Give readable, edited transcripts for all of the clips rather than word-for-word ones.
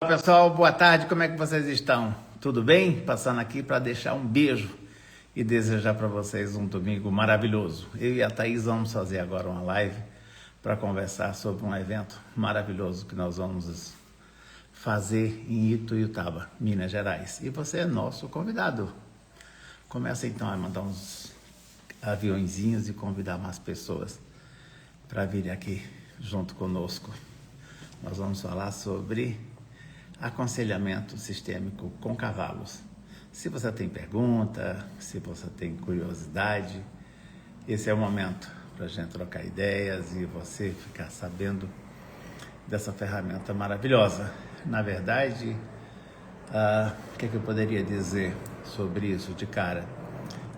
Pessoal, boa tarde, como é que vocês estão? Tudo bem? Passando aqui para deixar um beijo e desejar para vocês um domingo maravilhoso. Eu e a Thaís vamos fazer agora uma live para conversar sobre um evento maravilhoso que nós vamos fazer em Ituiutaba, Minas Gerais. E você é nosso convidado. Começa então a mandar uns aviõezinhos e convidar mais pessoas para virem aqui junto conosco. Nós vamos falar sobre aconselhamento sistêmico com cavalos. Se você tem pergunta, se você tem curiosidade, esse é o momento para a gente trocar ideias e você ficar sabendo dessa ferramenta maravilhosa. Na verdade, o que eu poderia dizer sobre isso de cara?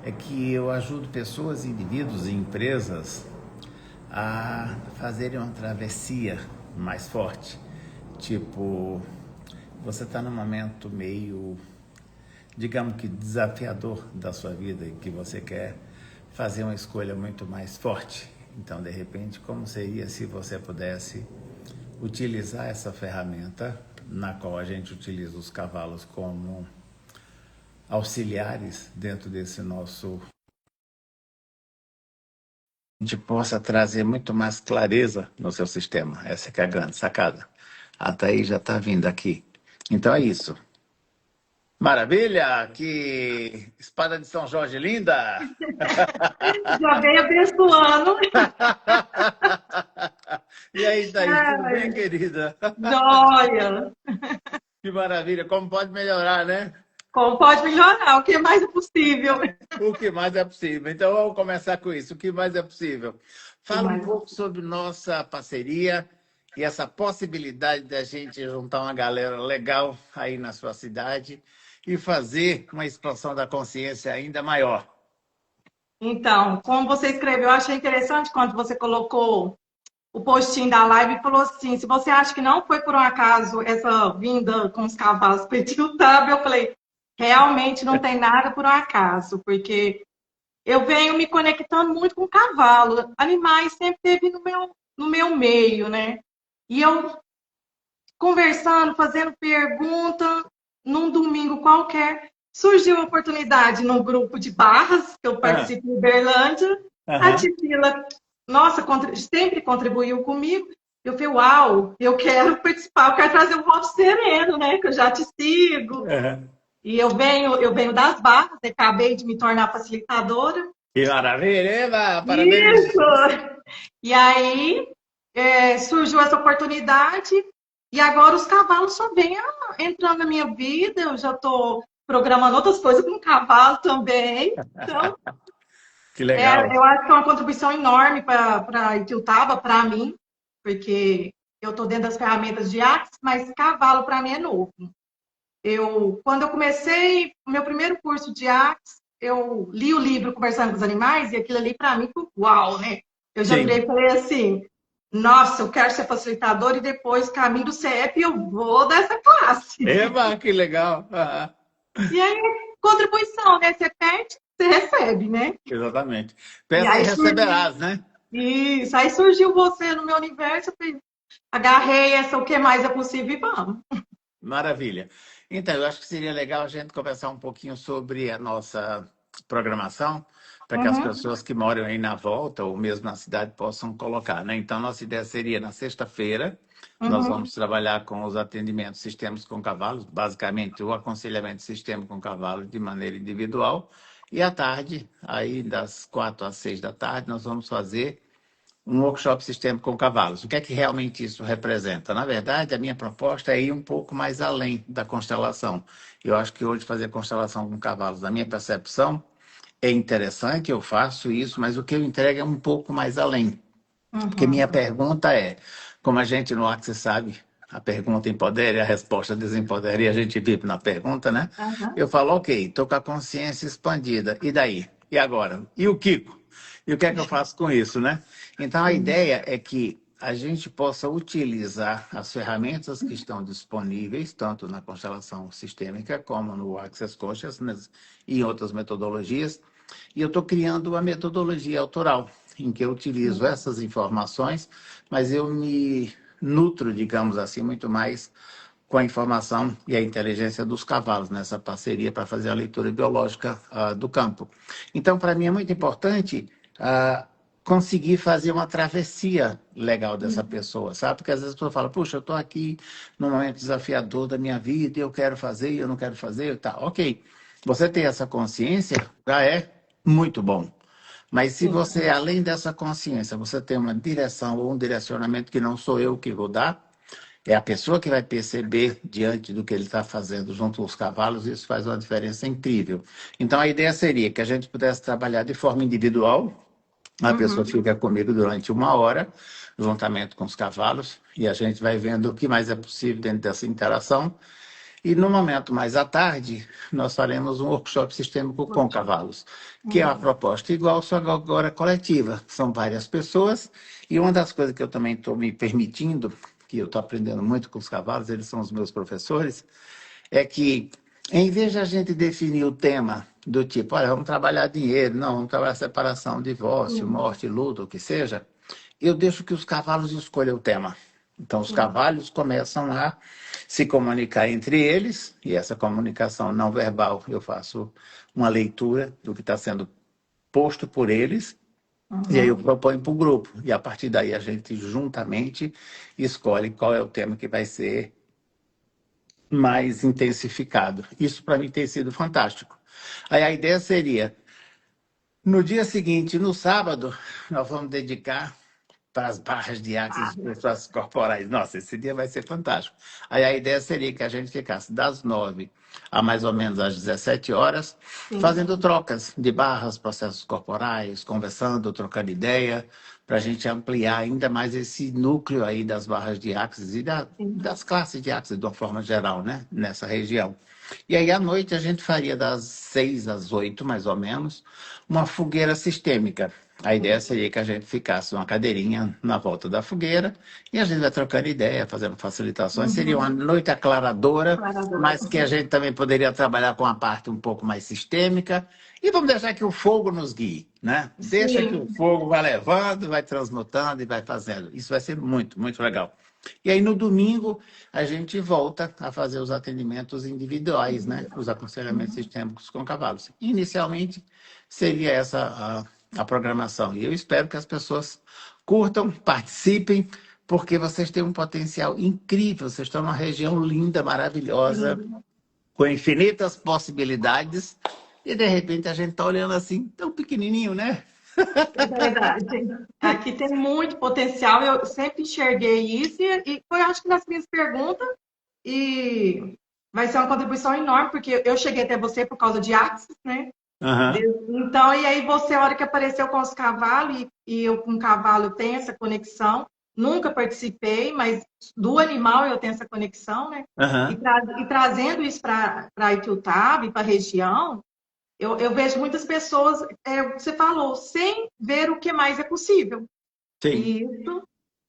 É que eu ajudo pessoas, indivíduos e empresas a fazerem uma travessia mais forte. Tipo, você está num momento meio, digamos que desafiador da sua vida e que você quer fazer uma escolha muito mais forte. Então, de repente, como seria se você pudesse utilizar essa ferramenta, na qual a gente utiliza os cavalos como auxiliares dentro desse nosso... A gente possa trazer muito mais clareza no seu sistema. Essa que é a grande sacada. A Thaís já está vindo aqui. Então é isso. Maravilha! Que espada de São Jorge linda! Já veio abençoando. E aí, Thaís, tudo bem, querida? Joia! Que maravilha! Como pode melhorar, né? Como pode melhorar? O que mais é possível? O que mais é possível. Então vamos começar com isso. O que mais é possível? Fala um pouco sobre nossa parceria e essa possibilidade da gente juntar uma galera legal aí na sua cidade e fazer uma expansão da consciência ainda maior. Então, como você escreveu, eu achei interessante quando você colocou o postinho da live e falou assim: se você acha que não foi por um acaso essa vinda com os cavalos para Itiutaba, eu falei, realmente não tem nada por um acaso, porque eu venho me conectando muito com cavalo. Animais sempre teve no meu meio, né? E eu conversando, fazendo pergunta, num domingo qualquer, surgiu a oportunidade num grupo de barras, que eu Ah, participo em Uberlândia. A aham. Titila, nossa, sempre contribuiu comigo. Eu falei, uau, eu quero participar, eu quero trazer um voto sereno, né? Que eu já te sigo. Aham. E eu venho das barras, acabei de me tornar facilitadora. Que maravilha, Eva! Parabéns! Isso! E aí surgiu essa oportunidade e agora os cavalos só vêm entrando na minha vida. Eu já estou programando outras coisas com cavalo também. Então, Que legal. eu acho que é uma contribuição enorme para Itiutaba, para mim, porque eu estou dentro das ferramentas de Axis, mas cavalo para mim é novo. Quando eu comecei o meu primeiro curso de Axis, eu li o livro Conversando com os Animais e aquilo ali para mim foi uau, né? Eu já virei Sim. e falei assim, nossa, eu quero ser facilitador e depois, caminho do CEP, eu vou dessa classe. Eva, que legal. Aham. E aí, contribuição, né? Você pede, você recebe, né? Exatamente. E Peça e aí surgiu, receberás, né? isso, aí surgiu você no meu universo, eu falei, agarrei essa, o que mais é possível e vamos. Maravilha. Então, eu acho que seria legal a gente conversar um pouquinho sobre a nossa programação, para que as Uhum, pessoas que moram aí na volta ou mesmo na cidade possam colocar, né? Então, nossa ideia seria na sexta-feira, nós uhum. vamos trabalhar com os atendimentos sistemas com cavalos, basicamente o aconselhamento sistema com cavalo de maneira individual, e à tarde, aí das 4 às 6 da tarde, nós vamos fazer um workshop sistêmico com cavalos. O que é que realmente isso representa? Na verdade, a minha proposta é ir um pouco mais além da constelação. Eu acho que hoje fazer constelação com cavalos, na minha percepção, é interessante, eu faço isso, mas o que eu entrego é um pouco mais além. Porque Uhum. minha pergunta é, como a gente no Axis sabe, a pergunta empodera e a resposta desempodera, e a gente vive na pergunta, né? Uhum. Eu falo, ok, estou com a consciência expandida, e daí? E agora? E o Kiko? E o que é que eu faço com isso, né? Então, a Sim. ideia é que a gente possa utilizar as ferramentas que estão disponíveis, tanto na constelação sistêmica, como no Access Consciousness e em outras metodologias, e eu estou criando uma metodologia autoral, em que eu utilizo essas informações, mas eu me nutro, digamos assim, muito mais com a informação e a inteligência dos cavalos, nessa parceria para fazer a leitura biológica do campo. Então, para mim é muito importante conseguir fazer uma travessia legal dessa pessoa, sabe? Porque às vezes a pessoa fala, puxa, eu estou aqui num momento desafiador da minha vida, e eu quero fazer, eu não quero fazer, tá, ok. Você ter essa consciência já é muito bom. Mas se Sim. você, além dessa consciência, você tem uma direção ou um direcionamento que não sou eu que vou dar, é a pessoa que vai perceber diante do que ele está fazendo junto aos cavalos, isso faz uma diferença incrível. Então, a ideia seria que a gente pudesse trabalhar de forma individual, a pessoa Uhum. fica comigo durante 1 hora, juntamente com os cavalos, e a gente vai vendo o que mais é possível dentro dessa interação. E no momento mais à tarde, nós faremos um workshop sistêmico com cavalos, que é uma Uhum. proposta igual, só que agora coletiva. São várias pessoas, e uma das coisas que eu também estou me permitindo, que eu estou aprendendo muito com os cavalos, eles são os meus professores, é que, em vez de a gente definir o tema do tipo, olha, vamos trabalhar dinheiro, não, vamos trabalhar separação, divórcio, Sim, morte, luto, o que seja, eu deixo que os cavalos escolham o tema. Então, os sim. cavalos começam a se comunicar entre eles, e essa comunicação não verbal, eu faço uma leitura do que está sendo posto por eles, e aí eu Uhum. proponho para o grupo. E a partir daí a gente juntamente escolhe qual é o tema que vai ser mais intensificado. Isso para mim tem sido fantástico. Aí a ideia seria, no dia seguinte, no sábado, nós vamos dedicar para as barras de axis para as corporais. Nossa, esse dia vai ser fantástico. Aí a ideia seria que a gente ficasse das 9 a mais ou menos às 17 horas, Sim, fazendo trocas de barras, processos corporais, conversando, trocando ideia, para a gente ampliar ainda mais esse núcleo aí das barras de axis e sim. das classes de axis de uma forma geral, né, nessa região. E aí, à noite, a gente faria das 6 às 8, mais ou menos, uma fogueira sistêmica. A ideia seria que a gente ficasse uma cadeirinha na volta da fogueira e a gente vai trocando ideia, fazendo facilitações. Seria uma Uhum. noite aclaradora, Aclarador. mas que a gente também poderia trabalhar com a parte um pouco mais sistêmica. E vamos deixar que o fogo nos guie, né? Deixa que o Sim. fogo vai levando, vai transmutando e vai fazendo. Isso vai ser muito, muito legal. E aí, no domingo, a gente volta a fazer os atendimentos individuais, né? Os aconselhamentos Uhum. sistêmicos com cavalos. Inicialmente, seria essa a programação. E eu espero que as pessoas curtam, participem, porque vocês têm um potencial incrível. Vocês estão numa região linda, maravilhosa, Sim. com infinitas possibilidades. E, de repente, a gente está olhando assim, tão pequenininho, né? É verdade. Aqui tem muito potencial. Eu sempre enxerguei isso e foi, acho que, nas minhas perguntas. E vai ser uma contribuição enorme, porque eu cheguei até você por causa de Axis, né? Aham, Então, e aí você, a hora que apareceu com os cavalos, e eu com o cavalo tenho essa conexão. Nunca participei, mas do animal eu tenho essa conexão, né? E, aham, e trazendo isso para Ituiutaba e para a região, eu vejo muitas pessoas, o que você falou, sem ver o que mais é possível. sim. E isso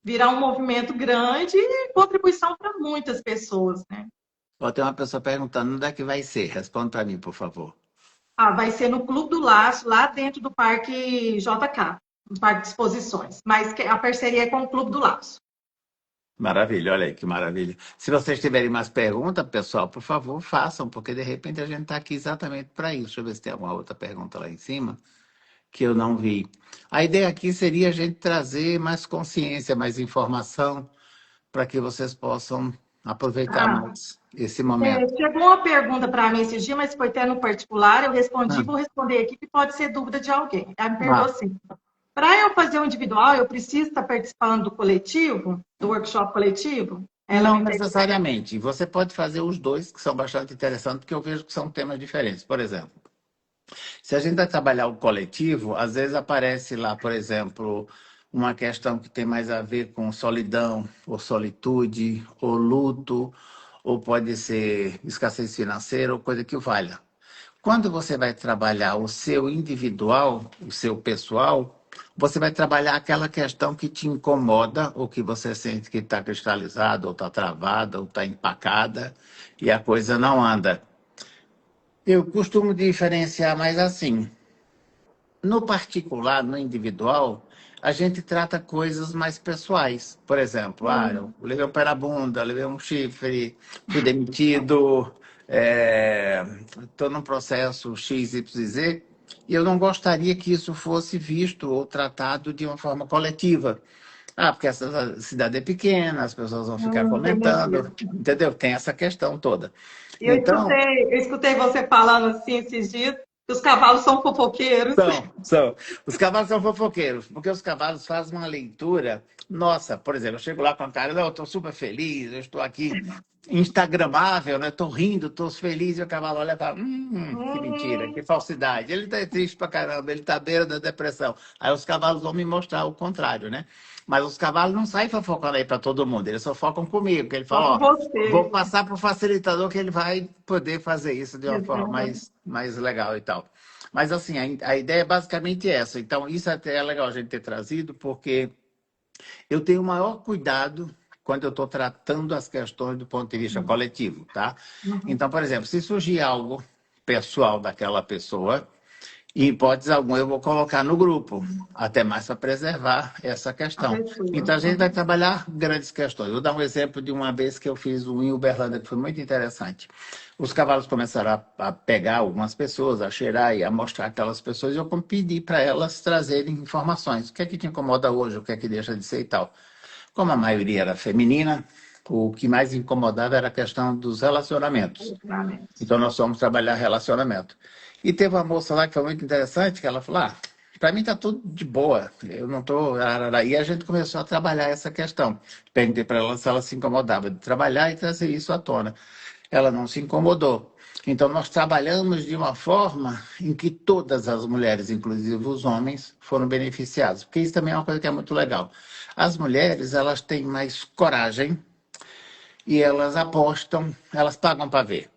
virar um movimento grande e contribuição para muitas pessoas, né? Ó, tem uma pessoa perguntando onde é que vai ser. Responde para mim, por favor. Ah, vai ser no Clube do Laço, lá dentro do Parque JK, no Parque de Exposições. Mas a parceria é com o Clube do Laço. Maravilha, olha aí que maravilha. Se vocês tiverem mais perguntas, pessoal, por favor, façam, porque de repente a gente está aqui exatamente para isso. Deixa eu ver se tem alguma outra pergunta lá em cima que eu não vi. A ideia aqui seria a gente trazer mais consciência, mais informação, para que vocês possam aproveitar Ah, mais esse momento. chegou uma pergunta para mim esses dias, mas foi até no particular, eu respondi, Ah, vou responder aqui, que pode ser dúvida de alguém. Ela me perguntou ah, assim, para eu fazer o individual, eu preciso estar participando do coletivo, do workshop coletivo? Ela não me perguntou. necessariamente. Você pode fazer os dois, que são bastante interessantes, porque eu vejo que são temas diferentes. Por exemplo, se a gente vai trabalhar o coletivo, às vezes aparece lá, por exemplo, uma questão que tem mais a ver com solidão, ou solitude, ou luto, ou pode ser escassez financeira, ou coisa que o valha. Quando você vai trabalhar o seu individual, o seu pessoal, você vai trabalhar aquela questão que te incomoda, ou que você sente que está cristalizada, ou está travada, ou está empacada, e a coisa não anda. Eu costumo diferenciar mais assim. No particular, no individual, a gente trata coisas mais pessoais. Por exemplo, eu levei um pé na bunda, levei um chifre, fui demitido, estou num processo X, Y, Z, e eu não gostaria que isso fosse visto ou tratado de uma forma coletiva. Porque essa cidade é pequena, as pessoas vão ficar Tem muito comentando, isso. entendeu? Tem essa questão toda. E Então, eu escutei você falando assim esses dias que os cavalos são fofoqueiros. são. Os cavalos são fofoqueiros, porque os cavalos fazem uma leitura. Nossa, por exemplo, eu chego lá com a cara, não, eu estou super feliz, eu estou aqui instagramável, né? Estou rindo, estou feliz, e o cavalo olha e fala, que mentira, que Hum, falsidade. Ele está triste pra caramba, ele está à beira da depressão. Aí os cavalos vão me mostrar o contrário, né? Mas os cavalos não saem fofocando aí para todo mundo, eles só focam comigo, porque ele só fala, com ó, vou você. passar para o facilitador que ele vai poder fazer isso de uma forma Uhum. mais legal e tal. Mas assim, a ideia é basicamente essa. Então, isso até é legal a gente ter trazido, porque eu tenho o maior cuidado quando eu estou tratando as questões do ponto de vista coletivo, tá? Uhum. Então, por exemplo, se surgir algo pessoal daquela pessoa, em hipótese alguma, eu vou colocar no grupo, até mais para preservar essa A questão. pessoa. Então, a gente vai Uhum. trabalhar grandes questões. Vou dar um exemplo de uma vez que eu fiz um em Uberlândia, que foi muito interessante. Os cavalos começaram a pegar algumas pessoas, a cheirar e a mostrar aquelas pessoas, e eu pedi para elas trazerem informações. O que é que te incomoda hoje, o que é que deixa de ser e tal. Como a maioria era feminina, o que mais incomodava era a questão dos relacionamentos. Relacionamentos. Então, nós fomos trabalhar relacionamento. E teve uma moça lá que foi muito interessante, que ela falou, para mim tá tudo de boa, eu não tô... E a gente começou a trabalhar essa questão. Perguntei para ela se ela se incomodava de trabalhar e trazer isso à tona. Ela não se incomodou. Então, nós trabalhamos de uma forma em que todas as mulheres, inclusive os homens, foram beneficiados. Porque isso também é uma coisa que é muito legal. As mulheres, elas têm mais coragem e elas apostam, elas pagam para ver.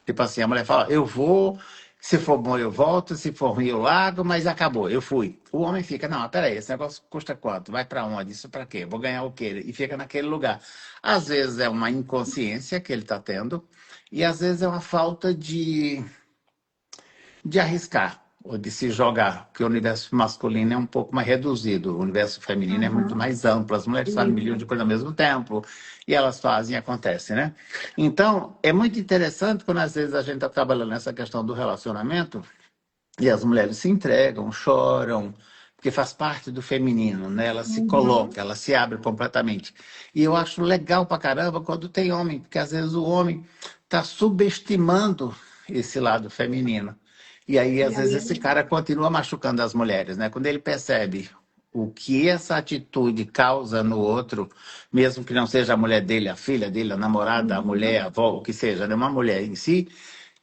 Tipo assim, a mulher fala, eu vou, se for bom eu volto, se for ruim eu largo, mas acabou, eu fui. O homem fica, não, peraí, esse negócio custa quanto? Vai para onde? Isso para quê? Vou ganhar o quê? E fica naquele lugar. Às vezes é uma inconsciência que ele está tendo, e às vezes é uma falta de arriscar ou de se jogar, porque o universo masculino é um pouco mais reduzido, o universo feminino é muito Uhum. mais amplo, as mulheres fazem um milhão Isso. de coisas ao mesmo tempo, e elas fazem e acontece, né? Então, é muito interessante quando às vezes a gente está trabalhando nessa questão do relacionamento, e as mulheres se entregam, choram, porque faz parte do feminino, né? Ela se Uhum. coloca, ela se abre completamente. E eu acho legal pra caramba quando tem homem, porque às vezes o homem está subestimando esse lado feminino. E aí, E às vezes, aí, esse cara continua machucando as mulheres, né? Quando ele percebe o que essa atitude causa no outro, mesmo que não seja a mulher dele, a filha dele, a namorada, a mulher, a uhum. avó, o que seja, né? Uma mulher em si,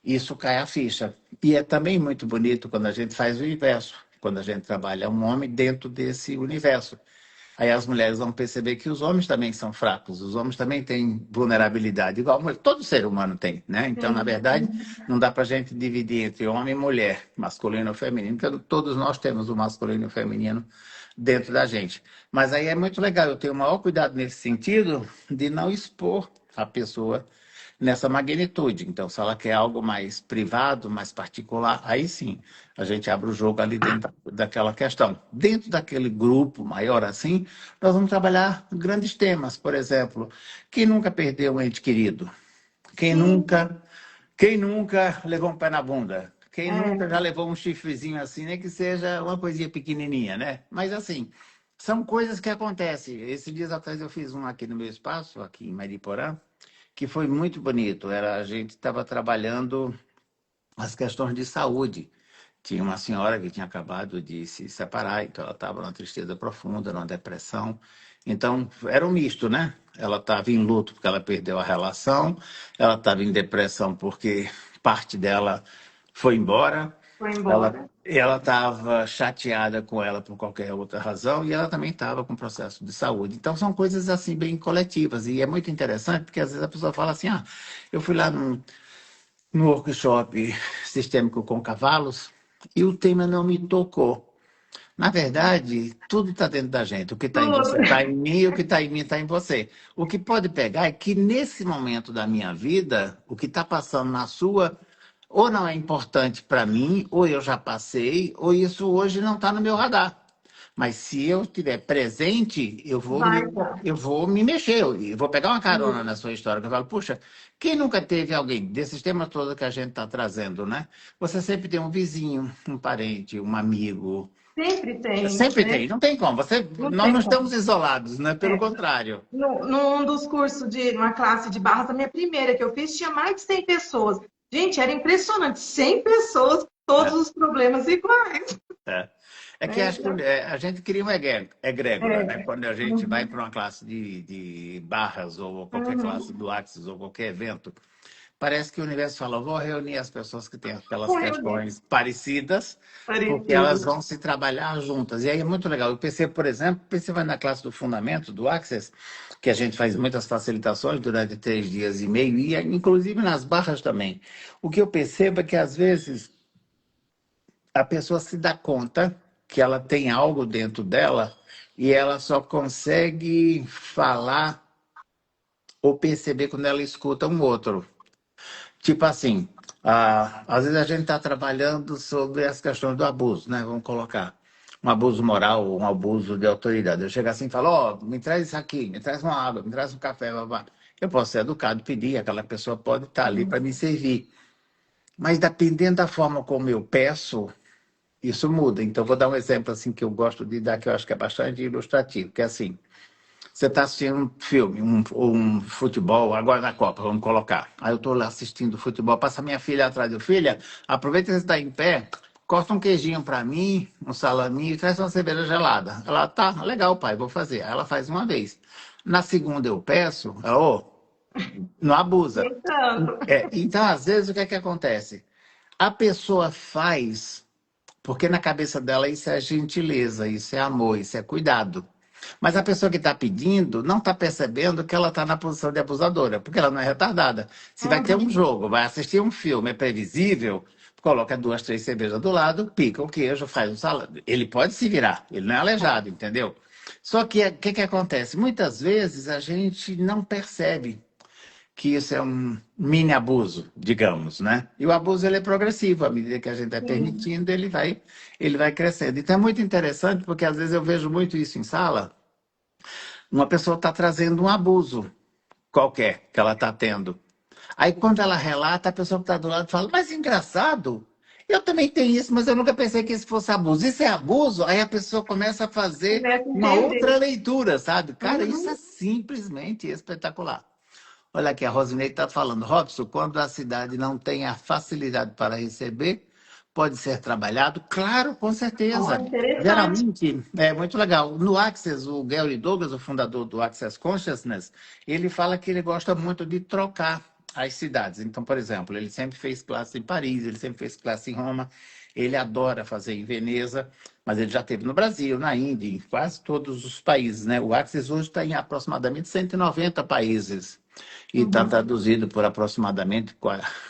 isso cai a ficha. E é também muito bonito quando a gente faz o inverso, quando a gente trabalha um homem dentro desse universo. Aí as mulheres vão perceber que os homens também são fracos, os homens também têm vulnerabilidade, igual todo ser humano tem, né? Então, na Sim. verdade, não dá para a gente dividir entre homem e mulher, masculino ou feminino, porque todos nós temos o masculino e o feminino dentro da gente. Mas aí é muito legal, eu tenho o maior cuidado nesse sentido de não expor a pessoa nessa magnitude. Então, se ela quer algo mais privado, mais particular, aí sim, a gente abre o jogo ali dentro daquela questão. Dentro daquele grupo maior assim, nós vamos trabalhar grandes temas, por exemplo, quem nunca perdeu um ente querido? Quem Sim. nunca, quem nunca levou um pé na bunda? Quem nunca já É. levou um chifrezinho assim, nem que seja uma coisinha pequenininha, né? Mas assim, são coisas que acontecem. Esses dias atrás eu fiz um aqui no meu espaço, aqui em Mariporã, que foi muito bonito. A gente estava trabalhando as questões de saúde. Tinha uma senhora que tinha acabado de se separar, então ela estava numa tristeza profunda, numa depressão. Então, era um misto, né? Ela estava em luto porque ela perdeu a relação, ela estava em depressão porque parte dela foi embora, Foi ela embora. ela estava chateada com ela por qualquer outra razão e ela também estava com processo de saúde. Então, são coisas assim bem coletivas e é muito interessante porque às vezes a pessoa fala assim, eu fui lá no workshop sistêmico com cavalos e o tema não me tocou. Na verdade, tudo está dentro da gente. O que está em você Tudo. está em mim, e o que está em mim está em você. O que pode pegar é que nesse momento da minha vida, o que está passando na sua, ou não é importante para mim, ou eu já passei, ou isso hoje não está no meu radar. Mas se eu estiver presente, Vai dar. eu vou me mexer, eu vou pegar uma carona Sim. na sua história, que eu falo, puxa, quem nunca teve alguém desses temas todos que a gente está trazendo, né? Você sempre tem um vizinho, um parente, um amigo. Sempre tem, Sempre né? tem, não tem como. Não Nós não tem estamos como. isolados, né? Pelo É. contrário. Num dos cursos uma classe de barras, a minha primeira que eu fiz, tinha mais de 100 pessoas. Gente, era impressionante. 100 pessoas, todos É, os problemas iguais. é. É que Né? acho que Então, a gente cria uma egrégora, né? é. Quando a gente vai Uhum. para uma classe de barras ou qualquer classe Uhum. do Axis ou qualquer evento, parece que o universo fala, vou reunir as pessoas que têm aquelas Com reunião questões parecidas, porque elas parecida. vão se trabalhar juntas. E aí é muito legal. Eu percebo, por exemplo, você vai na classe do Fundamento, do Access, que a gente faz muitas facilitações durante 3 dias e meio, e inclusive nas barras também. O que eu percebo é que, às vezes, a pessoa se dá conta que ela tem algo dentro dela e ela só consegue falar ou perceber quando ela escuta um outro. Tipo assim, às vezes a gente está trabalhando sobre as questões do abuso, né? Vamos colocar um abuso moral ou um abuso de autoridade. Eu chego assim e falo, ó, me traz isso aqui, me traz uma água, me traz um café, babá. Eu posso ser educado, pedir, aquela pessoa pode estar ali para me servir. Mas dependendo da forma como eu peço, isso muda. Então, vou dar um exemplo assim que eu gosto de dar, que eu acho que é bastante ilustrativo, que é assim, você está assistindo um filme, um futebol, agora na Copa, vamos colocar. Aí eu estou lá assistindo futebol, passa minha filha atrás do filha, aproveita que você está em pé, corta um queijinho para mim, um salaminho e traz uma cerveja gelada. Ela, tá, legal, pai, vou fazer. Aí ela faz uma vez. Na segunda eu peço, ela, ô, não abusa. Nem tanto. Então, às vezes, o que é que acontece? A pessoa faz porque na cabeça dela isso é gentileza, isso é amor, isso é cuidado. Mas a pessoa que está pedindo não está percebendo que ela está na posição de abusadora, porque ela não é retardada. Se vai ter um Uhum. jogo, vai assistir um filme, é previsível, coloca 2, 3 cervejas do lado, pica o queijo, faz um salame. Ele pode se virar, ele não é aleijado, entendeu? Só que o que, que acontece? Muitas vezes a gente não percebe que isso é um mini abuso, digamos, né? E o abuso ele é progressivo, à medida que a gente vai Sim. permitindo, ele vai crescendo. Então é muito interessante, porque às vezes eu vejo muito isso em sala, uma pessoa está trazendo um abuso qualquer que ela está tendo. Aí quando ela relata, a pessoa que está do lado fala, mas engraçado, eu também tenho isso, mas eu nunca pensei que isso fosse abuso. Isso é abuso? Aí a pessoa começa a fazer Começa a uma outra entender. leitura, sabe? Cara, isso é Uhum. simplesmente espetacular. Olha aqui, a Rosineide está falando, Robson, quando a cidade não tem a facilidade para receber, pode ser trabalhado? Claro, com Ó, certeza. interessante. Geralmente, é muito legal. No Access, o Gary Douglas, o fundador do Access Consciousness, ele fala que ele gosta muito de trocar as cidades. Então, por exemplo, ele sempre fez classe em Paris, ele sempre fez classe em Roma, ele adora fazer em Veneza, mas ele já esteve no Brasil, na Índia, em quase todos os países, né? O Access hoje está em aproximadamente 190 países e está Uhum. traduzido por aproximadamente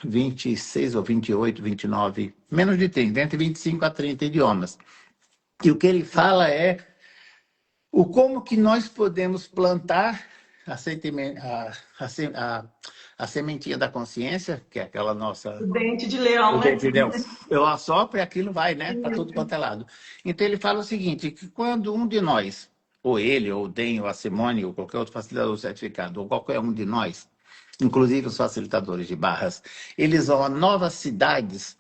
26 ou 28, 29, menos de 30, entre 25 a 30 idiomas. E o que ele fala é o como que nós podemos plantar a, a sementinha da consciência, que é aquela O nossa. dente de leão, né? Entendeu? Eu assopro e aquilo vai, né? Para tudo Isso. quanto é lado. Então ele fala o seguinte: que quando um de nós, ou ele, ou o DEM, ou a Simone, ou qualquer outro facilitador certificado, ou qualquer um de nós, inclusive os facilitadores de barras, eles vão a novas cidades,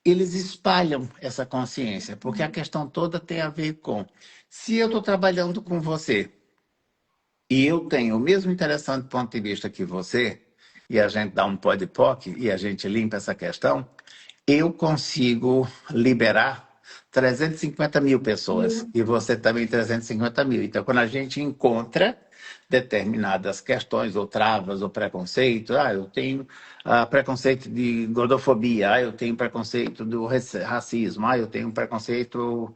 eles espalham essa consciência, porque a questão toda tem a ver com se eu estou trabalhando com você e eu tenho o mesmo interessante ponto de vista que você, e a gente dá um pó de POC e a gente limpa essa questão, eu consigo liberar 350 mil pessoas e você também 350 mil. Então, quando a gente encontra determinadas questões ou travas ou preconceito, eu tenho preconceito de gordofobia, eu tenho preconceito do racismo, eu tenho preconceito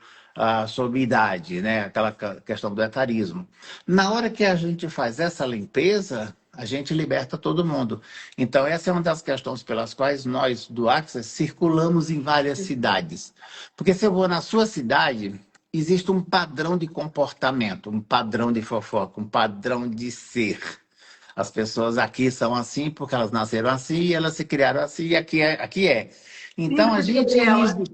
sobre idade, né? Aquela questão do etarismo. Na hora que a gente faz essa limpeza, a gente liberta todo mundo. Então, essa é uma das questões pelas quais nós, do Access, circulamos em várias cidades. Porque se eu vou na sua cidade, existe um padrão de comportamento, um padrão de fofoca, um padrão de ser. As pessoas aqui são assim porque elas nasceram assim e elas se criaram assim e aqui é. Então, a Síndrome de gente... Gabriela.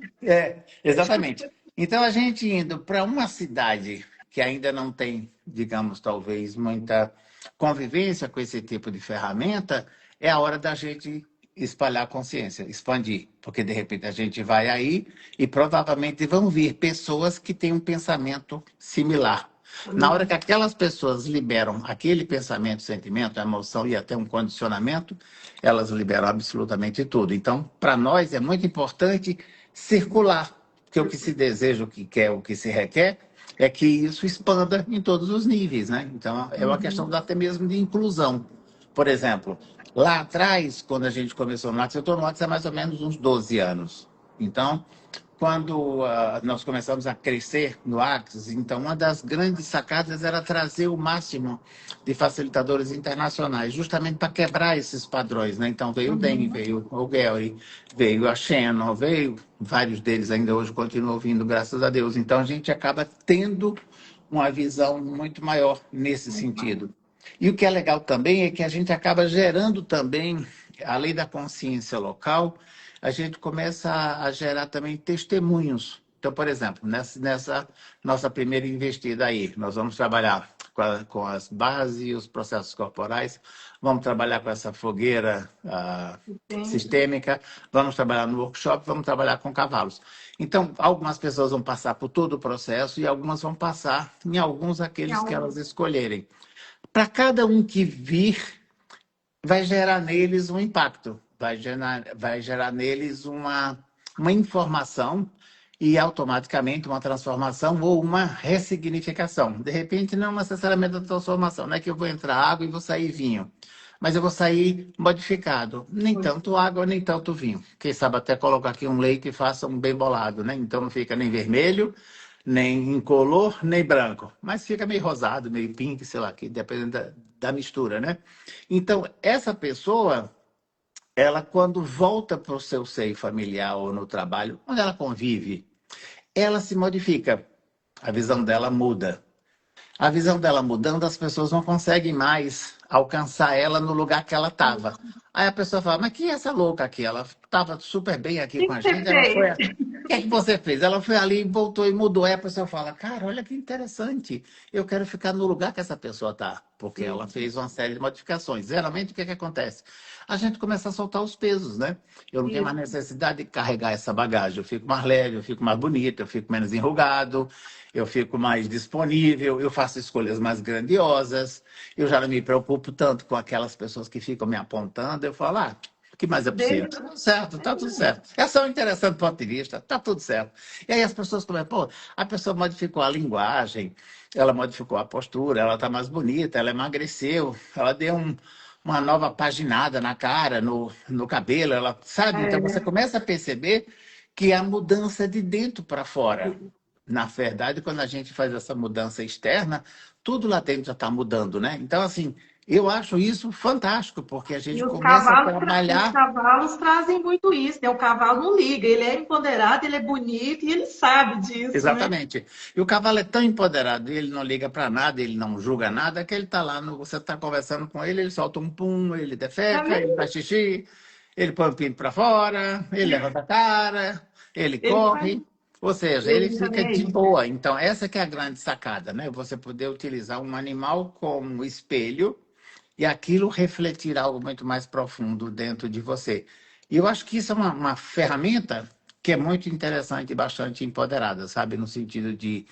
exatamente. Então, a gente indo para uma cidade que ainda não tem, digamos, talvez muita convivência com esse tipo de ferramenta, é a hora da gente espalhar a consciência, expandir, porque de repente a gente vai aí e provavelmente vão vir pessoas que têm um pensamento similar. Na hora que aquelas pessoas liberam aquele pensamento, sentimento, emoção e até um condicionamento, elas liberam absolutamente tudo. Então, para nós é muito importante circular, porque o que se deseja, o que quer, o que se requer, é que isso expanda em todos os níveis, né? Então, é uma questão até mesmo de inclusão. Por exemplo, lá atrás, quando a gente começou no Axis, eu estou no Axis há mais ou menos uns 12 anos. Então, quando nós começamos a crescer no Axis, então uma das grandes sacadas era trazer o máximo de facilitadores internacionais, justamente para quebrar esses padrões, né? Então veio o DEM, veio o Gary, veio a Shannon, veio vários deles ainda hoje continuam vindo, graças a Deus. Então a gente acaba tendo uma visão muito maior nesse sentido. E o que é legal também é que a gente acaba gerando também, além da consciência local, a gente começa a gerar também testemunhos. Então, por exemplo, nessa nossa primeira investida aí, nós vamos trabalhar com as bases e os processos corporais, vamos trabalhar com essa fogueira Sim. sistêmica, vamos trabalhar no workshop, vamos trabalhar com cavalos. Então, algumas pessoas vão passar por todo o processo e algumas vão passar em alguns aqueles que elas escolherem. Para cada um que vir, vai gerar neles um impacto, vai gerar neles uma informação e automaticamente uma transformação ou uma ressignificação. De repente, não necessariamente a transformação, não é que eu vou entrar água e vou sair vinho, mas eu vou sair modificado. Nem tanto água, nem tanto vinho. Quem sabe até colocar aqui um leite e faça um bem bolado, né? Então não fica nem vermelho, nem incolor, nem branco, mas fica meio rosado, meio pink, sei lá, que dependendo da mistura, né? Então, essa pessoa, ela quando volta para o seu seio familiar ou no trabalho, quando ela convive, ela se modifica, a visão dela muda. A visão dela mudando, as pessoas não conseguem mais alcançar ela no lugar que ela estava. Aí a pessoa fala, mas quem é essa louca aqui? Ela estava super bem aqui O com que a você gente, ela foi... fez? O que é que você fez? Ela foi ali, voltou e mudou. Aí a pessoa fala, cara, olha que interessante. Eu quero ficar no lugar que essa pessoa está, porque ela fez uma série de modificações. Geralmente, o que é que acontece? A gente começa a soltar os pesos, né? Eu não tenho mais Isso. necessidade de carregar essa bagagem. Eu fico mais leve, eu fico mais bonito, eu fico menos enrugado, eu fico mais disponível, eu faço escolhas mais grandiosas, eu já não me preocupo tanto com aquelas pessoas que ficam me apontando, eu falo, o que mais é possível? Tá tudo certo, tá tudo certo. É só um interessante ponto de vista, tá tudo certo. E aí as pessoas começam, pô, a pessoa modificou a linguagem, ela modificou a postura, ela tá mais bonita, ela emagreceu, ela deu uma nova paginada na cara, no cabelo, ela sabe? Então você É, começa a perceber que a mudança é de dentro para fora. Na verdade, quando a gente faz essa mudança externa, tudo lá dentro já está mudando, né? Então, assim, eu acho isso fantástico, porque a e gente os começa a cavalos, os trabalhar cavalos trazem muito isso, né? O cavalo não liga, ele é empoderado, ele é bonito e ele sabe disso, né? exatamente. E o cavalo é tão empoderado, ele não liga para nada, ele não julga nada, que ele está lá, você está conversando com ele, ele solta um pum, ele Tá defeca, ele vendo? faz xixi, ele põe o pinto para fora, ele levanta a cara, ele Ele faz, corre, ou seja, ele ele não tá fica nem de aí. boa. Então, essa que é a grande sacada, né? Você poder utilizar um animal como espelho e aquilo refletir algo muito mais profundo dentro de você. E eu acho que isso é uma ferramenta que é muito interessante e bastante empoderada, sabe? No sentido de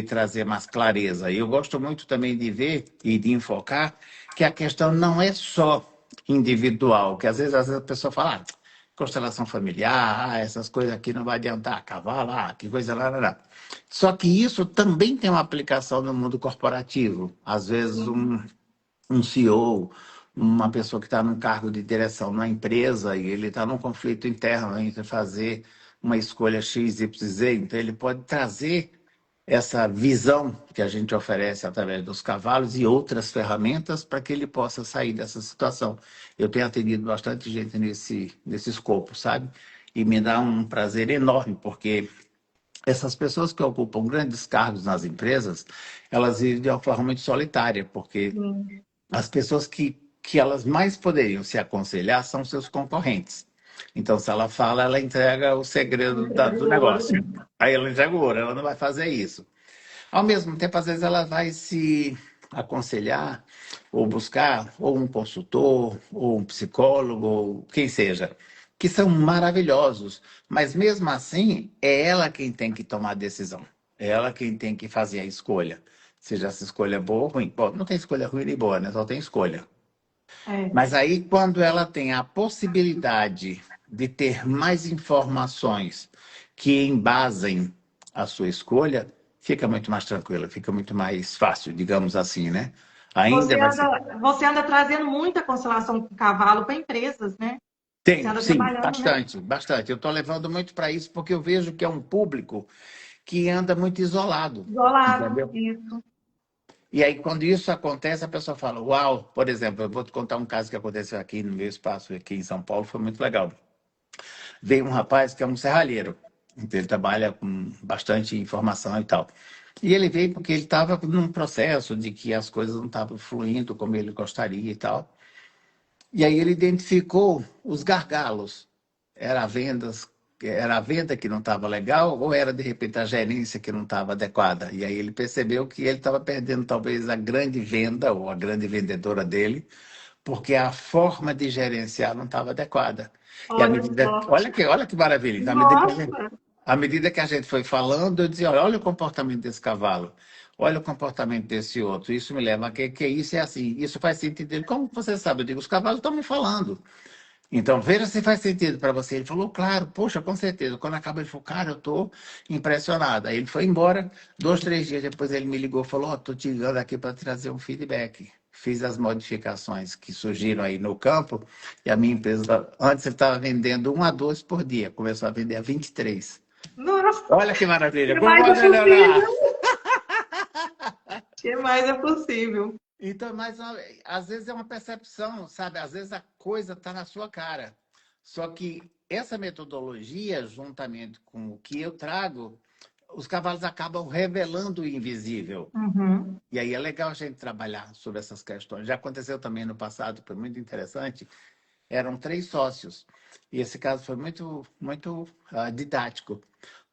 trazer mais clareza. E eu gosto muito também de ver e de enfocar que a questão não é só individual, que às vezes a pessoa fala, constelação familiar, essas coisas aqui não vai adiantar, cavalo, que coisa lá, lá, lá. Só que isso também tem uma aplicação no mundo corporativo. Às vezes um CEO, uma pessoa que está num cargo de direção na empresa e ele está num conflito interno entre fazer uma escolha X, Y, Z, então ele pode trazer essa visão que a gente oferece através dos cavalos e outras ferramentas para que ele possa sair dessa situação. Eu tenho atendido bastante gente nesse escopo, sabe? E me dá um prazer enorme, porque essas pessoas que ocupam grandes cargos nas empresas, elas vivem de uma forma muito solitária, porque Sim. as pessoas que elas mais poderiam se aconselhar são seus concorrentes. Então, se ela fala, ela entrega o segredo do negócio. Aí ela entrega o ouro, ela não vai fazer isso. Ao mesmo tempo, às vezes ela vai se aconselhar ou buscar ou um consultor ou um psicólogo, ou quem seja, que são maravilhosos, mas mesmo assim é ela quem tem que tomar a decisão, é ela quem tem que fazer a escolha. Seja essa escolha boa ou ruim. Bom, não tem escolha ruim nem boa, né? Só tem escolha. É. Mas aí, quando ela tem a possibilidade de ter mais informações que embasem a sua escolha, fica muito mais tranquila, fica muito mais fácil, digamos assim, né? Ainda vai ser. Você anda trazendo muita constelação com cavalo para empresas, né? Você Tenho, anda sim, trabalhando, né? bastante, bastante. Eu estou levando muito para isso porque eu vejo que é um público que anda muito isolado, Isolado, entendeu? isso. E aí, quando isso acontece, a pessoa fala: Uau, por exemplo, eu vou te contar um caso que aconteceu aqui no meu espaço, aqui em São Paulo, foi muito legal. Veio um rapaz que é um serralheiro, então ele trabalha com bastante informação e tal. E ele veio porque ele estava num processo de que as coisas não estavam fluindo como ele gostaria e tal. E aí ele identificou os gargalos. Era vendas, era a venda que não estava legal ou era de repente a gerência que não estava adequada. E aí ele percebeu que ele estava perdendo talvez a grande venda ou a grande vendedora dele, porque a forma de gerenciar não estava adequada. E à Olha medida, só. olha que maravilha. Então, Nossa, à medida que a gente foi falando, eu dizia, olha o comportamento desse cavalo, olha o comportamento desse outro. Isso me leva a que isso é assim, isso faz sentido. Ele, como você sabe? Eu digo, os cavalos estão me falando. Então, veja se faz sentido para você. Ele falou, claro, poxa, com certeza. Quando acaba, ele falou, cara, eu estou impressionado. Aí ele foi embora, 2, 3 dias depois ele me ligou e falou, estou te ligando aqui para trazer um feedback. Fiz as modificações que surgiram aí no campo e a minha empresa, antes ele estava vendendo 1 a 2 por dia, começou a vender a 23. nossa, Olha que o maravilha, que como mais vai é melhorar? possível? O que mais é possível? Então, mas às vezes é uma percepção, sabe? Às vezes a coisa está na sua cara. Só que essa metodologia, juntamente com o que eu trago, os cavalos acabam revelando o invisível. Uhum. E aí é legal a gente trabalhar sobre essas questões. Já aconteceu também no passado, foi muito interessante. Eram 3 sócios. E esse caso foi muito, muito didático,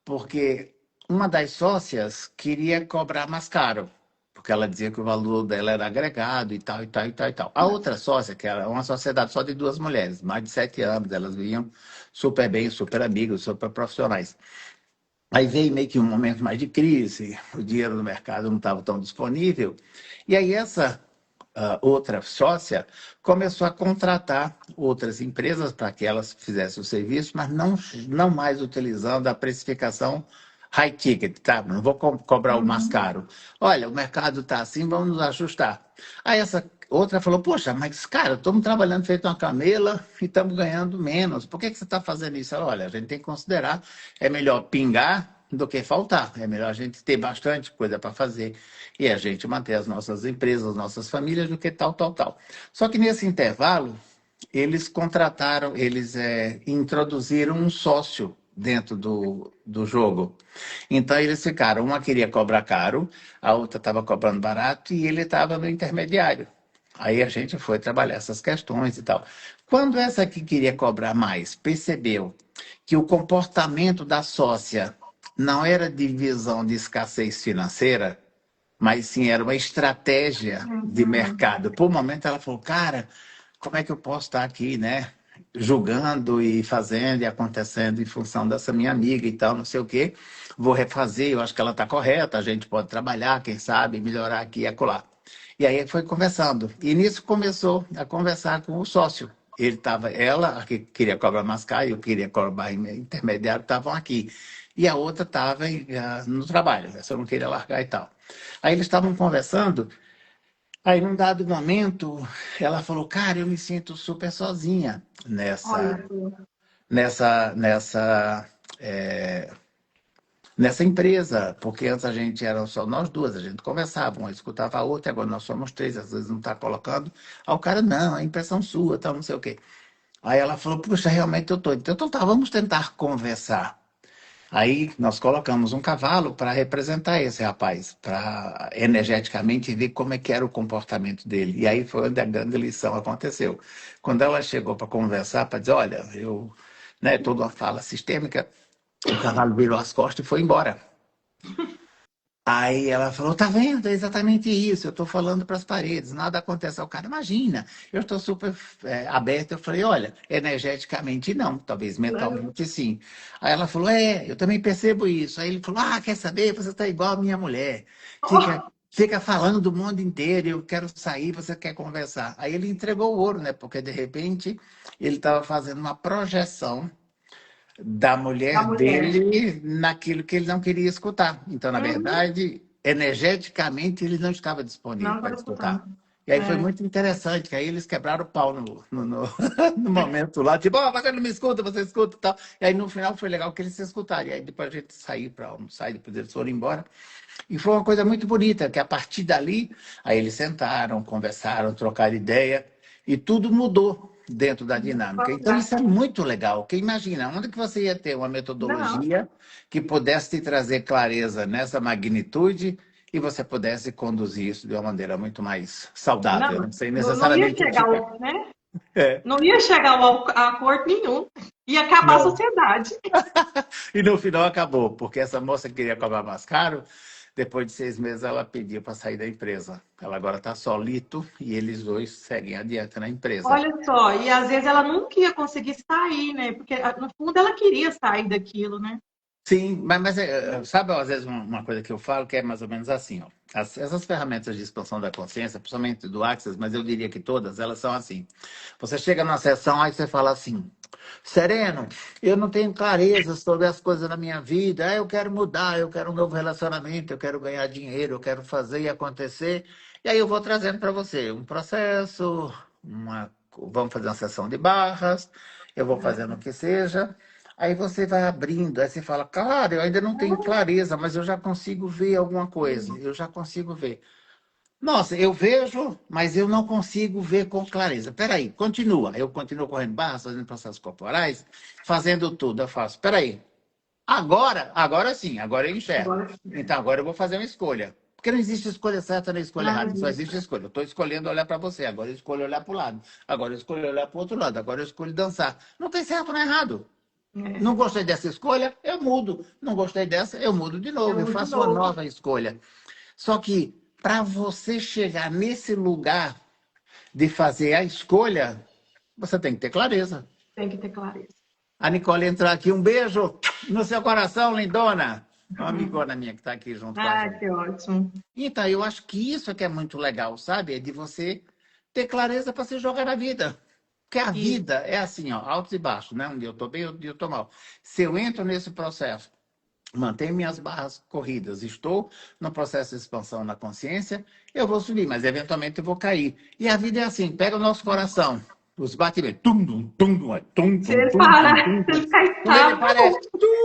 porque uma das sócias queria cobrar mais caro, porque ela dizia que o valor dela era agregado e tal, e tal, e tal, e tal. A outra sócia, que era uma sociedade só de 2 mulheres, mais de 7 anos, elas vinham super bem, super amigas, super profissionais. Aí veio meio que um momento mais de crise, o dinheiro no mercado não estava tão disponível, e aí essa outra sócia começou a contratar outras empresas para que elas fizessem o serviço, mas não mais utilizando a precificação high ticket, tá? Não vou cobrar o mais Uhum. caro. Olha, o mercado está assim, vamos nos ajustar. Aí essa outra falou, poxa, mas cara, estamos trabalhando feito uma camela e estamos ganhando menos. Por que você está fazendo isso? Ela, olha, a gente tem que considerar, é melhor pingar do que faltar. É melhor a gente ter bastante coisa para fazer e a gente manter as nossas empresas, as nossas famílias, do que tal, tal, tal. Só que nesse intervalo, eles contrataram, eles introduziram um sócio dentro do jogo. Então eles ficaram, uma queria cobrar caro, a outra estava cobrando barato e ele estava no intermediário. Aí a gente foi trabalhar essas questões e tal. Quando essa que queria cobrar mais percebeu que o comportamento da sócia não era de visão de escassez financeira, mas sim era uma estratégia de Uhum. mercado. Por um momento ela falou, cara, como é que eu posso estar aqui, né? Julgando e fazendo e acontecendo em função dessa minha amiga e tal, não sei o quê. Vou refazer, eu acho que ela está correta, a gente pode trabalhar, quem sabe, melhorar aqui e acolá. E aí foi conversando. E nisso começou a conversar com o sócio. Ele estava, ela, a que queria cobrar mais caro, eu queria cobrar intermediário, estavam aqui. E a outra estava no trabalho, essa eu não queria largar e tal. Aí eles estavam conversando, aí num dado momento ela falou, cara, eu me sinto super sozinha Olha nessa, só. nessa, nessa, é, nessa empresa, porque antes a gente era só nós duas, a gente conversava, uma escutava a outra, agora nós somos três, às vezes não está colocando. Aí o cara, não, é impressão sua, tal, não sei o quê. Aí ela falou, puxa, realmente eu tô. Então tá, vamos tentar conversar. Aí nós colocamos um cavalo para representar esse rapaz, para energeticamente ver como é que era o comportamento dele. E aí foi onde a grande lição aconteceu. Quando ela chegou para conversar, para dizer, olha, eu, né, toda uma fala sistêmica, o cavalo virou as costas e foi embora. Aí ela falou, tá vendo? É exatamente isso. Eu estou falando para as paredes, nada acontece. Aí o cara, imagina, eu estou super aberto. Eu falei, olha, energeticamente não, talvez mentalmente sim. Aí ela falou, eu também percebo isso. Aí ele falou, quer saber? Você está igual a minha mulher. Fica, Oh, fica falando do mundo inteiro, eu quero sair, você quer conversar. Aí ele entregou o ouro, né? Porque de repente ele estava fazendo uma projeção da da mulher mulher. dele naquilo que ele não queria escutar. Então, na Uhum. verdade, energeticamente, ele não estava Não disponível para estava escutar. escutando. E aí foi É. muito interessante, que aí eles quebraram o pau no momento lá, tipo, você não me escuta, você escuta e tal. E aí no final foi legal que eles se escutaram. E aí depois a gente saiu para almoçar, e depois eles foram embora. E foi uma coisa muito bonita, que a partir dali, aí eles sentaram, conversaram, trocaram ideia, e tudo mudou dentro da dinâmica. Então, isso é muito legal, porque imagina, onde que você ia ter uma Não, metodologia que pudesse te trazer clareza nessa magnitude e você pudesse conduzir isso de uma maneira muito mais saudável, não, não sei não ia necessariamente chegar, eficaz. né? É, Não ia chegar a acordo nenhum. Ia acabar a não. sociedade. E no final acabou, porque essa moça queria cobrar mais caro. Depois de 6 meses, ela pediu para sair da empresa. Ela agora está solito e eles dois seguem adiante na empresa. Olha só, e às vezes ela nunca ia conseguir sair, né? Porque no fundo ela queria sair daquilo, né? Sim, mas sabe, às vezes, uma coisa que eu falo que é mais ou menos assim, ó. Essas ferramentas de expansão da consciência, principalmente do Access, mas eu diria que todas, elas são assim. Você chega numa sessão, aí você fala assim, Sereno, eu não tenho clareza sobre as coisas na minha vida, eu quero mudar, eu quero um novo relacionamento, eu quero ganhar dinheiro, eu quero fazer e acontecer. E aí eu vou trazendo para você um processo, vamos fazer uma sessão de barras, eu vou fazendo o que seja. Aí você vai abrindo, aí você fala, claro, eu ainda não tenho clareza, mas eu já consigo ver alguma coisa, eu já consigo ver. Nossa, eu vejo, mas eu não consigo ver com clareza. Peraí, continua. Eu continuo correndo barras, fazendo processos corporais, fazendo tudo. Eu faço, peraí, agora sim, agora eu enxergo. Agora sim. Então agora eu vou fazer uma escolha. Porque não existe escolha certa nem escolha Não errada, só existe. existe escolha. Eu estou escolhendo olhar para você, agora eu escolho olhar para o lado, agora eu escolho olhar para o outro lado, agora eu escolho dançar. Não tem certo nem errado. Não É. gostei dessa escolha, eu mudo. Não gostei dessa, eu mudo de É novo. Eu um de faço uma novo. nova escolha. Só que para você chegar nesse lugar de fazer a escolha, você tem que ter clareza. Tem que ter clareza. A Nicole entrou aqui, um beijo no seu coração, lindona. Uma amigona minha que está aqui junto com a Ah, gente. que ótimo. Então, eu acho que isso é que é muito legal, sabe? É de você ter clareza para se jogar na vida. Porque a Isso. vida é assim, ó, altos e baixos, né? Um dia eu estou bem, outro dia eu estou mal. Se eu entro nesse processo, mantenho minhas barras corridas, estou no processo de expansão na consciência, eu vou subir, mas eventualmente eu vou cair. E a vida é assim, pega o nosso coração, os batimentos, tum, tum, tum, tum, tum, Se tum, ele tum, tum, parar, tum, se ele tum. ficar Quando ele estável, parece, acabou.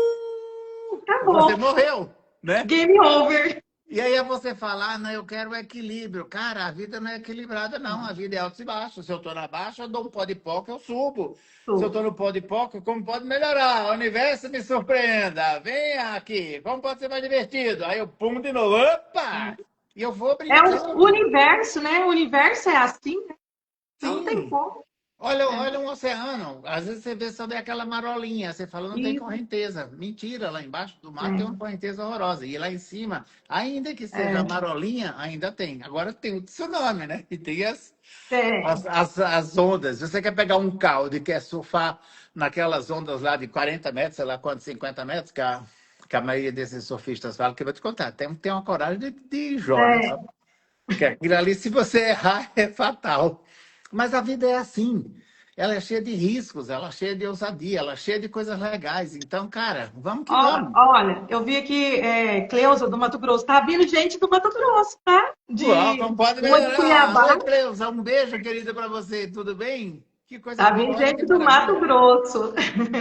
você Acabou. morreu, né? Game over. E aí é você falar, não, eu quero equilíbrio. Cara, a vida não é equilibrada, não. A vida é altos e baixos. Se eu estou na baixa, eu dou um pó de pó que eu subo. Se eu estou Tudo. no pó de pó, como pode melhorar? O universo me surpreenda. Venha aqui. Como pode ser mais divertido? Aí eu pum de novo. Opa! E eu vou É o brincando. universo, né? O universo é assim, né? Não tem Sim. como. É. Olha um oceano. Às vezes você vê só aquela marolinha. Você fala, não tem Isso. correnteza. Mentira, lá embaixo do mar tem uma É. correnteza horrorosa. E lá em cima, ainda que seja É. marolinha, ainda tem. Agora tem o tsunami, né? E tem É. as ondas. Você quer pegar um caldo e quer surfar naquelas ondas lá de 40 metros, sei lá quantos, 50 metros, que a maioria desses surfistas falam, que eu vou te contar. Tem uma coragem de Jó, né? É. Porque aquilo ali, se você errar, é fatal. Mas a vida é assim. Ela é cheia de riscos, ela é cheia de ousadia, ela é cheia de coisas legais. Então, cara, vamos que vamos. Olha, eu vi aqui, Cleusa do Mato Grosso. Tá vindo gente do Mato Grosso, tá? Uau, De como pode uma de melhorar? Cuiabá. Oi, Cleusa, um beijo, querida, para você. Tudo bem? Que coisa Tá boa, vindo olha que gente do Mato maravilha. Grosso.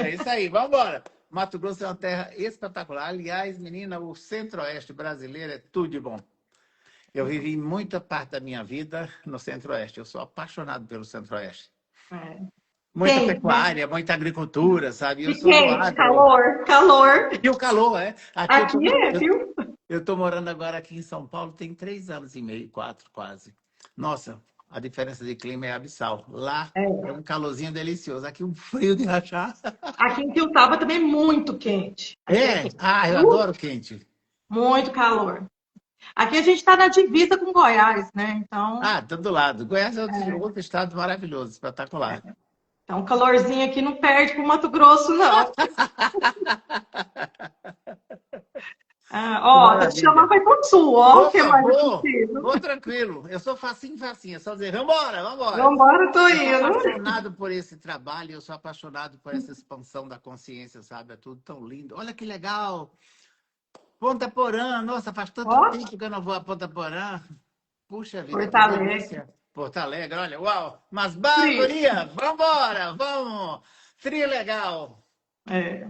É isso aí, vamos embora. Mato Grosso é uma terra espetacular. Aliás, menina, o centro-oeste brasileiro é tudo de bom. Eu vivi muita parte da minha vida no centro-oeste. Eu sou apaixonado pelo centro-oeste. É. muita Quente, né? pecuária, muita agricultura, sabe? Eu E sou do quente, agro. calor, calor. E o calor, é? Aqui Aqui é, viu? eu tô morando agora aqui em São Paulo, tem 3 anos e meio, quatro quase. Nossa, a diferença de clima é abissal. Lá é É. um calorzinho delicioso, aqui um frio de rachar. Aqui em Tiltaba também é muito quente. Aqui é É? quente. Ah, eu adoro quente. Muito calor. Aqui a gente está na divisa com Goiás, né? Ah, todo lado. Goiás é outro estado maravilhoso, espetacular. Então, o calorzinho aqui não perde para o Mato Grosso, não. Ah, Que ó, tô te chamando maravilha. para ir pro sul, ó, o que Opa, mais é vou, possível. vou tranquilo. Eu sou facinho, facinho. É só dizer, vambora, vambora. Vambora, tô Eu sou indo. apaixonado por esse trabalho, eu sou apaixonado por essa expansão da consciência, sabe? É tudo tão lindo. Olha que legal. Ponta Porã, nossa, faz tanto Ó, tempo que eu não vou a Ponta Porã. Puxa vida, Porto que Alegre. delícia. Porto Alegre, olha, uau. Mas, Frio. guria, vambora, vamos. Trio legal. É.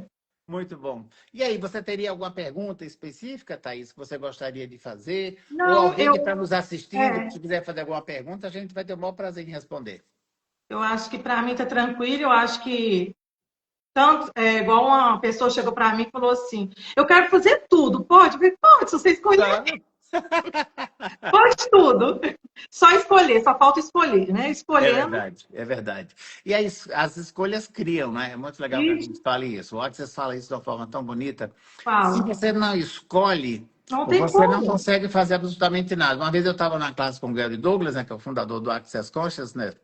Muito bom. E aí, você teria alguma pergunta específica, Thaís, que você gostaria de fazer? Ou Não, alguém que está nos assistindo, é, que quiser fazer alguma pergunta, a gente vai ter o maior prazer em responder. eu acho que para mim tá tranquilo, eu acho que tanto, igual uma pessoa chegou para mim e falou assim: eu quero fazer tudo, pode? Eu falei, pode, se você escolher, Tá. pode tudo. Só escolher, só falta escolher, né? É Escolhendo, verdade, é verdade. E aí, as escolhas criam, né? É muito legal que a e gente fale isso. O Access fala isso de uma forma tão bonita. Se falo, você não escolhe, não tem você não como. consegue fazer absolutamente nada. Uma vez eu estava na classe com o Gary Douglas, né, que é o fundador do Access Consciousness,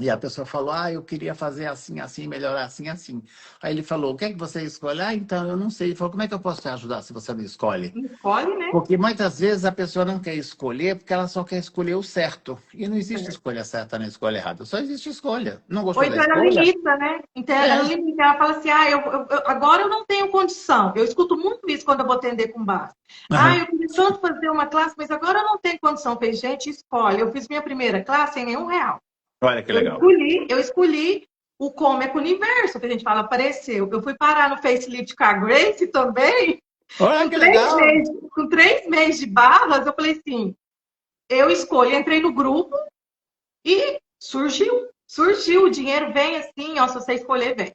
e a pessoa falou, eu queria fazer assim, assim, melhorar assim, assim. Aí ele falou, o que é que você escolhe? Então, eu não sei. Ele falou, como é que eu posso te ajudar se você não escolhe? Escolhe, né? Porque muitas vezes a pessoa não quer escolher porque ela só quer escolher o certo. E não existe escolha certa nem escolha errada. Só existe escolha. Não Ou gostou da então ela escolha? limita, né? Então ela É. limita, ela fala assim, agora eu não tenho condição. Eu escuto muito isso quando eu vou atender com base. Aham. Eu queria tanto fazer uma classe, mas agora eu não tenho condição. Eu falei, gente, escolhe. Eu fiz minha primeira classe sem nenhum real. Olha que Eu legal. escolhi, eu escolhi o Como é com o Universo, que a gente fala, apareceu. Eu fui parar no Facelift com a Grace também, Olha com que legal. com 3 meses de barras, eu falei assim, eu escolhi, entrei no grupo e surgiu, o dinheiro vem assim, ó, se você escolher, vem,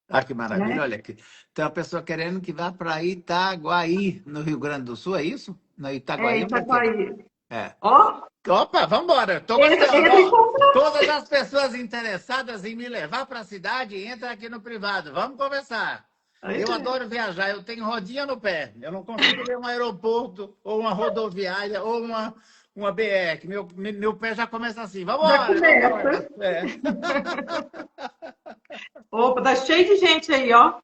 Ah, que maravilha. né? Olha aqui. Tem uma pessoa querendo que vá para Itaguaí, no Rio Grande do Sul, é isso? No É, Itaguaí, onde é que é? Itaguaí. É. Ó, Opa, vamos embora. Estou gostando. entra em Ó, contato. todas as pessoas interessadas em me levar para a cidade, entra aqui no privado. Vamos conversar. Pois Eu é. adoro viajar, eu tenho rodinha no pé. Eu não consigo ver um aeroporto, ou uma rodoviária, ou uma BR. Meu pé já começa assim. Vamos Já embora, vamos começa. embora. É. Opa, tá cheio de gente aí, ó.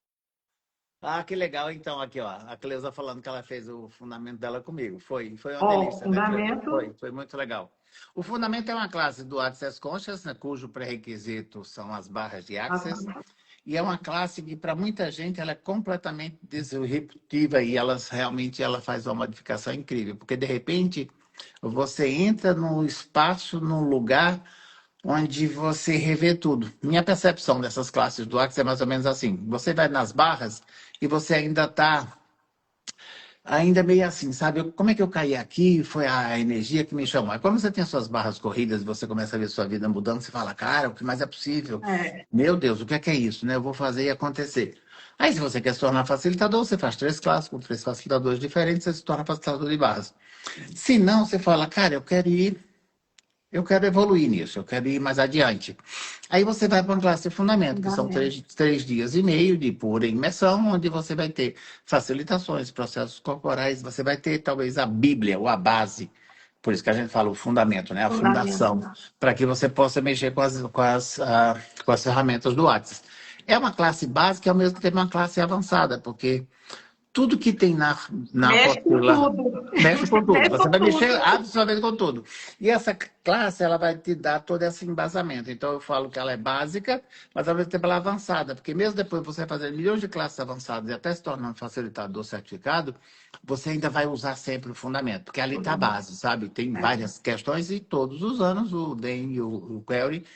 Ah, que legal. Então, aqui, ó, a Cleusa falando que ela fez o fundamento dela comigo. Foi uma Ó, delícia, né, Cleusa? fundamento. Foi muito legal. O fundamento é uma classe do Access Conscious, né, cujo pré-requisito são as barras de Access. E é uma classe que, para muita gente, ela é completamente disruptiva e ela faz uma modificação incrível. Porque, de repente, você entra num espaço, num lugar onde você revê tudo. Minha percepção dessas classes do Axis é mais ou menos assim. Você vai nas barras e você ainda está ainda meio assim, sabe? Como é que eu caí aqui? Foi a energia que me chamou. Aí quando você tem as suas barras corridas, você começa a ver sua vida mudando, você fala, cara, o que mais é possível? É, Meu Deus, o que é isso, né? Eu vou fazer e acontecer. Aí, se você quer se tornar facilitador, você faz 3 classes com 3 facilitadores diferentes, você se torna facilitador de barras. Se não, você fala, cara, eu quero evoluir nisso, eu quero ir mais adiante. Aí você vai para uma classe de fundamento, que são fundamento. 3 dias e meio de pura imersão, onde você vai ter facilitações, processos corporais, você vai ter talvez a Bíblia, ou a base. Por isso que a gente fala o fundamento, né? A Fundamento. fundação, para que você possa mexer com as ferramentas do Whats. É uma classe básica e ao mesmo tempo uma classe avançada, porque tudo que tem na Mexe com apostila tudo. mexe com tudo. Mexe Você com vai mexer tudo. absolutamente com tudo. E essa classe, ela vai te dar todo esse embasamento. Então, eu falo que ela é básica, mas ao mesmo tempo ela é avançada. Porque mesmo depois de você fazer milhões de classes avançadas e até se tornar um facilitador certificado, você ainda vai usar sempre o fundamento. Porque ali está a Fundamento. base, sabe? Tem É. várias questões e todos os anos o DEM e o Query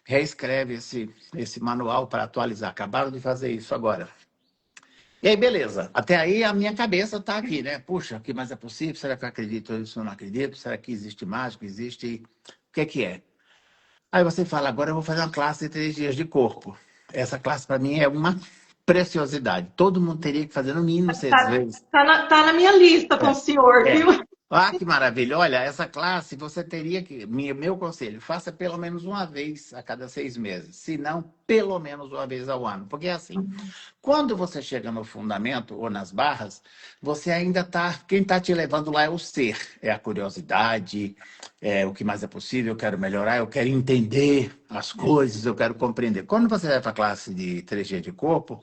reescreve esse manual para atualizar. Acabaram de fazer isso agora. E aí, beleza. Até aí a minha cabeça está aqui, né? Puxa, o que mais é possível? Será que eu acredito nisso ou não acredito? Será que existe mágica? Existe. O que é que é? Aí você fala, agora eu vou fazer uma classe de 3 dias de corpo. Essa classe para mim é uma preciosidade. Todo mundo teria que fazer no mínimo 6 vezes. Tá na minha lista com o É, senhor, é. viu? Ah, que maravilha. Olha, essa classe você teria que. Meu conselho, faça pelo menos uma vez a cada 6 meses. Se não, pelo menos uma vez ao ano. Porque é assim, quando você chega no fundamento ou nas barras, você ainda está. Quem está te levando lá é o ser, é a curiosidade, é o que mais é possível, eu quero melhorar, eu quero entender as coisas, eu quero compreender. Quando você vai para a classe de 3 dias de corpo,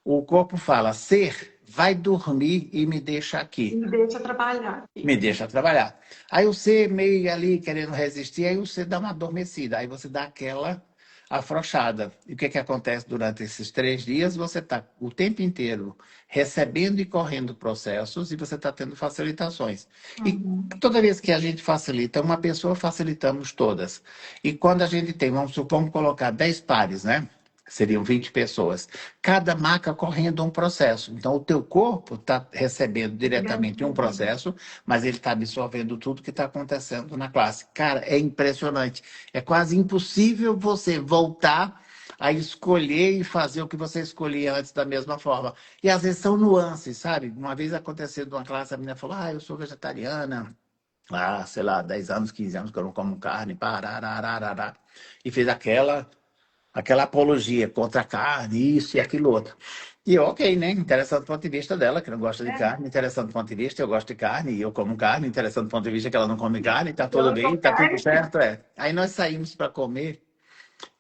o corpo fala: ser, vai dormir e me deixa aqui. Me deixa trabalhar aqui. Me deixa trabalhar. Aí você meio ali querendo resistir, aí você dá uma adormecida, aí você dá aquela afrouxada. E o que que acontece durante esses 3 dias? Você está o tempo inteiro recebendo e correndo processos e você está tendo facilitações. E Uhum. toda vez que a gente facilita uma pessoa, facilitamos todas. E quando a gente tem, vamos colocar 10 pares, né? Seriam 20 pessoas. Cada maca correndo um processo. Então, o teu corpo está recebendo diretamente um processo, mas ele está absorvendo tudo que está acontecendo na classe. Cara, é impressionante. É quase impossível você voltar a escolher e fazer o que você escolhia antes da mesma forma. E às vezes são nuances, sabe? Uma vez aconteceu de uma classe, a menina falou: eu sou vegetariana. Sei lá, 10 anos, 15 anos que eu não como carne, pararararará. E fez aquela apologia contra a carne, isso e aquilo outro. E eu, ok, né? Interessante do ponto de vista dela, que não gosta de É, carne. Interessante do ponto de vista, eu gosto de carne e eu como carne. Interessante do ponto de vista que ela não come carne, tá eu tudo não bem, sou tá tudo carne. certo, é. Aí nós saímos para comer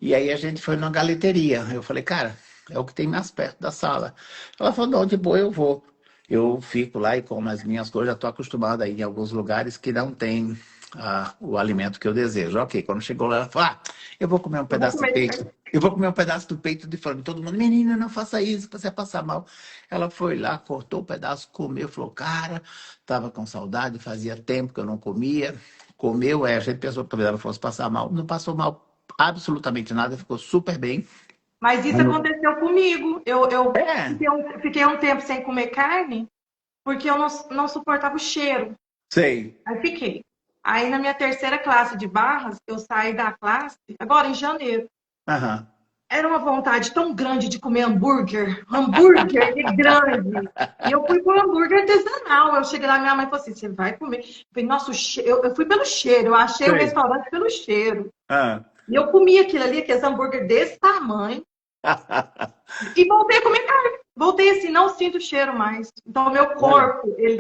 e aí a gente foi numa galeteria. Eu falei, cara, é o que tem mais perto da sala. Ela falou, não, de boa eu vou. Eu fico lá e como as minhas coisas, já estou acostumado a ir em alguns lugares que não tem o alimento que eu desejo. Ok, quando chegou lá, ela falou, eu vou comer um Eu vou pedaço de comer peito. diferente. Eu vou comer um pedaço do peito de frango. Todo mundo, menina, não faça isso, você vai passar mal. Ela foi lá, cortou o pedaço, comeu, falou, cara, estava com saudade, fazia tempo que eu não comia. Comeu, a gente pensou que talvez ela fosse passar mal. Não passou mal absolutamente nada, ficou super bem. Mas isso aconteceu comigo. Eu É, fiquei um tempo sem comer carne porque eu não suportava o cheiro. sei. Aí fiquei. Aí na minha terceira classe de barras, eu saí da classe, agora em janeiro. Aham. Era uma vontade tão grande de comer hambúrguer, hambúrguer e grande. E eu fui pro hambúrguer artesanal. Eu cheguei lá, minha mãe falou assim: você vai comer? Eu falei, nossa, eu fui pelo cheiro, eu achei o Sei. restaurante pelo cheiro. Ah. E eu comi aquilo ali, aqueles hambúrguer desse tamanho, e voltei a comer carne. Voltei assim, não sinto cheiro mais. Então, o meu Olha, corpo, ele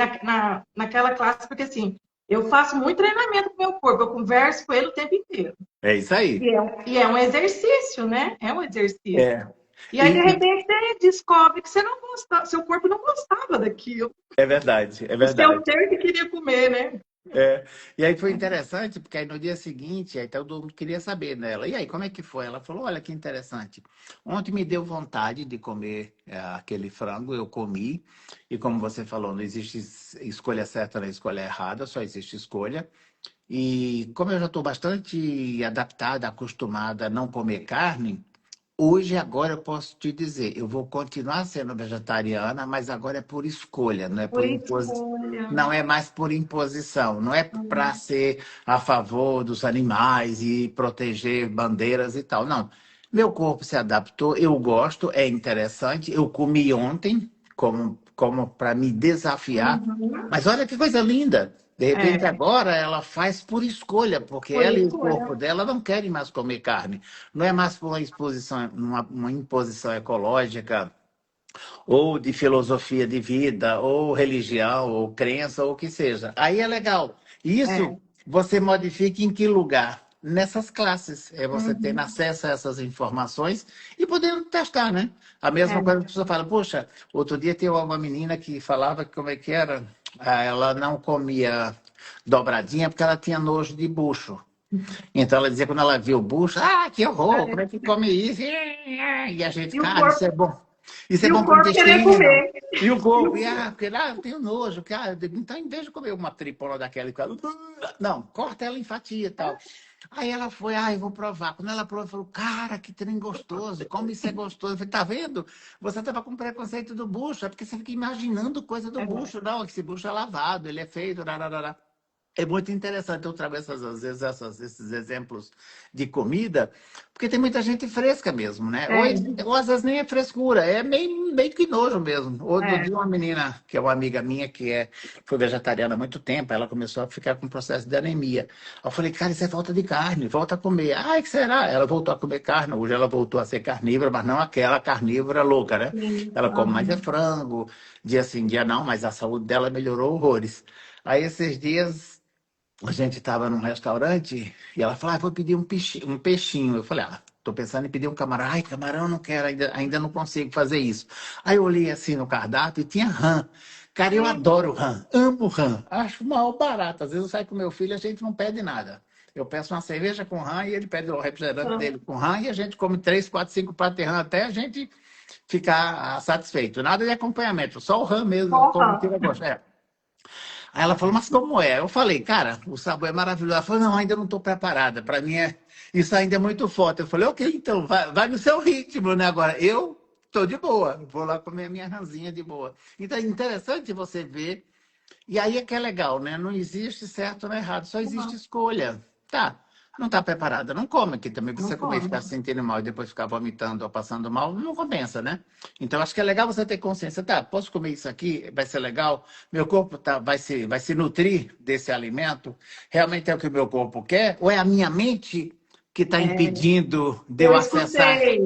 naquela classe, porque assim, eu faço muito treinamento com o meu corpo, eu converso com ele o tempo inteiro. é isso aí. E é um exercício, né? É um exercício. É. E aí, de E repente, você descobre que você não gostava, seu corpo não gostava daquilo. é verdade, é O seu verdade. ser que queria comer, né? É. E aí foi interessante, porque aí no dia seguinte, aí todo mundo queria saber dela. E aí, como é que foi? Ela falou: olha que interessante. Ontem me deu vontade de comer aquele frango, eu comi. E como você falou, não existe escolha certa nem escolha errada, só existe escolha. E como eu já estou bastante adaptada, acostumada a não comer carne, hoje, agora eu posso te dizer, eu vou continuar sendo vegetariana, mas agora é por escolha, não é Por por imposição. escolha. Não é mais por imposição, não é para ser a favor dos animais e proteger bandeiras e tal. Não. Meu corpo se adaptou, eu gosto, é interessante. Eu comi ontem, como para me desafiar, Uhum. mas olha que coisa linda. De repente, É, agora ela faz por escolha, porque por ela e o corpo escolha. dela não querem mais comer carne. Não é mais por uma imposição ecológica, ou de filosofia de vida, ou religião, ou crença, ou o que seja. Aí é legal. Isso É. você modifica em que lugar? Nessas classes. É você tendo Uhum. acesso a essas informações e podendo testar, né? A mesma coisa É. que a pessoa fala, poxa, outro dia tem uma menina que falava que como é que era? Ela não comia dobradinha porque ela tinha nojo de bucho. Então ela dizia quando ela viu o bucho, que horror, como é É. que come isso? E a gente, E o cara, isso corpo, é bom. Isso é e o bom para o corpo querer intestino. comer. E o E corpo, o corpo. porque eu tenho nojo, eu digo, então em vez de comer uma tripola daquela, não, corta ela em fatia e tal. Aí ela foi, eu vou provar. Quando ela provou, falou, cara, que trem gostoso, como isso é gostoso. Eu falei, tá vendo? Você estava com preconceito do bucho, é porque você fica imaginando coisa do É. bucho. Não, esse bucho é lavado, ele é feito, rararara. É muito interessante, eu trago às vezes esses exemplos de comida, porque tem muita gente fresca mesmo, né? É, Ou às vezes nem é frescura, é meio que nojo mesmo. Outro é. dia uma menina, que é uma amiga minha, foi vegetariana há muito tempo, ela começou a ficar com processo de anemia. Eu falei, cara, isso é falta de carne, volta a comer. Ai, que será? Ela voltou a comer carne, hoje ela voltou a ser carnívora, mas não aquela carnívora louca, né? Sim. Ela come mais é Aham. frango, dia sim, dia não, mas a saúde dela melhorou horrores. Aí esses dias a gente estava num restaurante e ela falou, vou pedir um peixinho. Eu falei, tô pensando em pedir um camarão. Ai, camarão eu não quero, ainda não consigo fazer isso. Aí eu olhei assim no cardápio e tinha rã. Cara, eu adoro rã, amo rã. Acho mal barato. Às vezes eu saio com meu filho e a gente não pede nada. Eu peço uma cerveja com rã e ele pede o refrigerante dele com rã e a gente come 3, 4, 5 pratos de rã até a gente ficar satisfeito. Nada de acompanhamento, só o rã mesmo, como Porra. tira gosto. É. Aí ela falou, mas como é? Eu falei, cara, o sabor é maravilhoso. Ela falou, não, ainda não estou preparada. Para mim, isso ainda é muito forte. Eu falei, ok, então, vai no seu ritmo, né? Agora, eu estou de boa, vou lá comer a minha ranzinha de boa. Então, é interessante você ver. E aí é que é legal, né? Não existe certo ou errado, só existe Não, escolha. Tá, não está preparada, não come, que também não você comer e ficar come. se sentindo mal e depois ficar vomitando ou passando mal, não compensa, né? Então acho que é legal você ter consciência, tá, posso comer isso aqui, vai ser legal, meu corpo vai se nutrir desse alimento, realmente é o que o meu corpo quer, ou é a minha mente que está É, impedindo de eu eu acessar? escutei,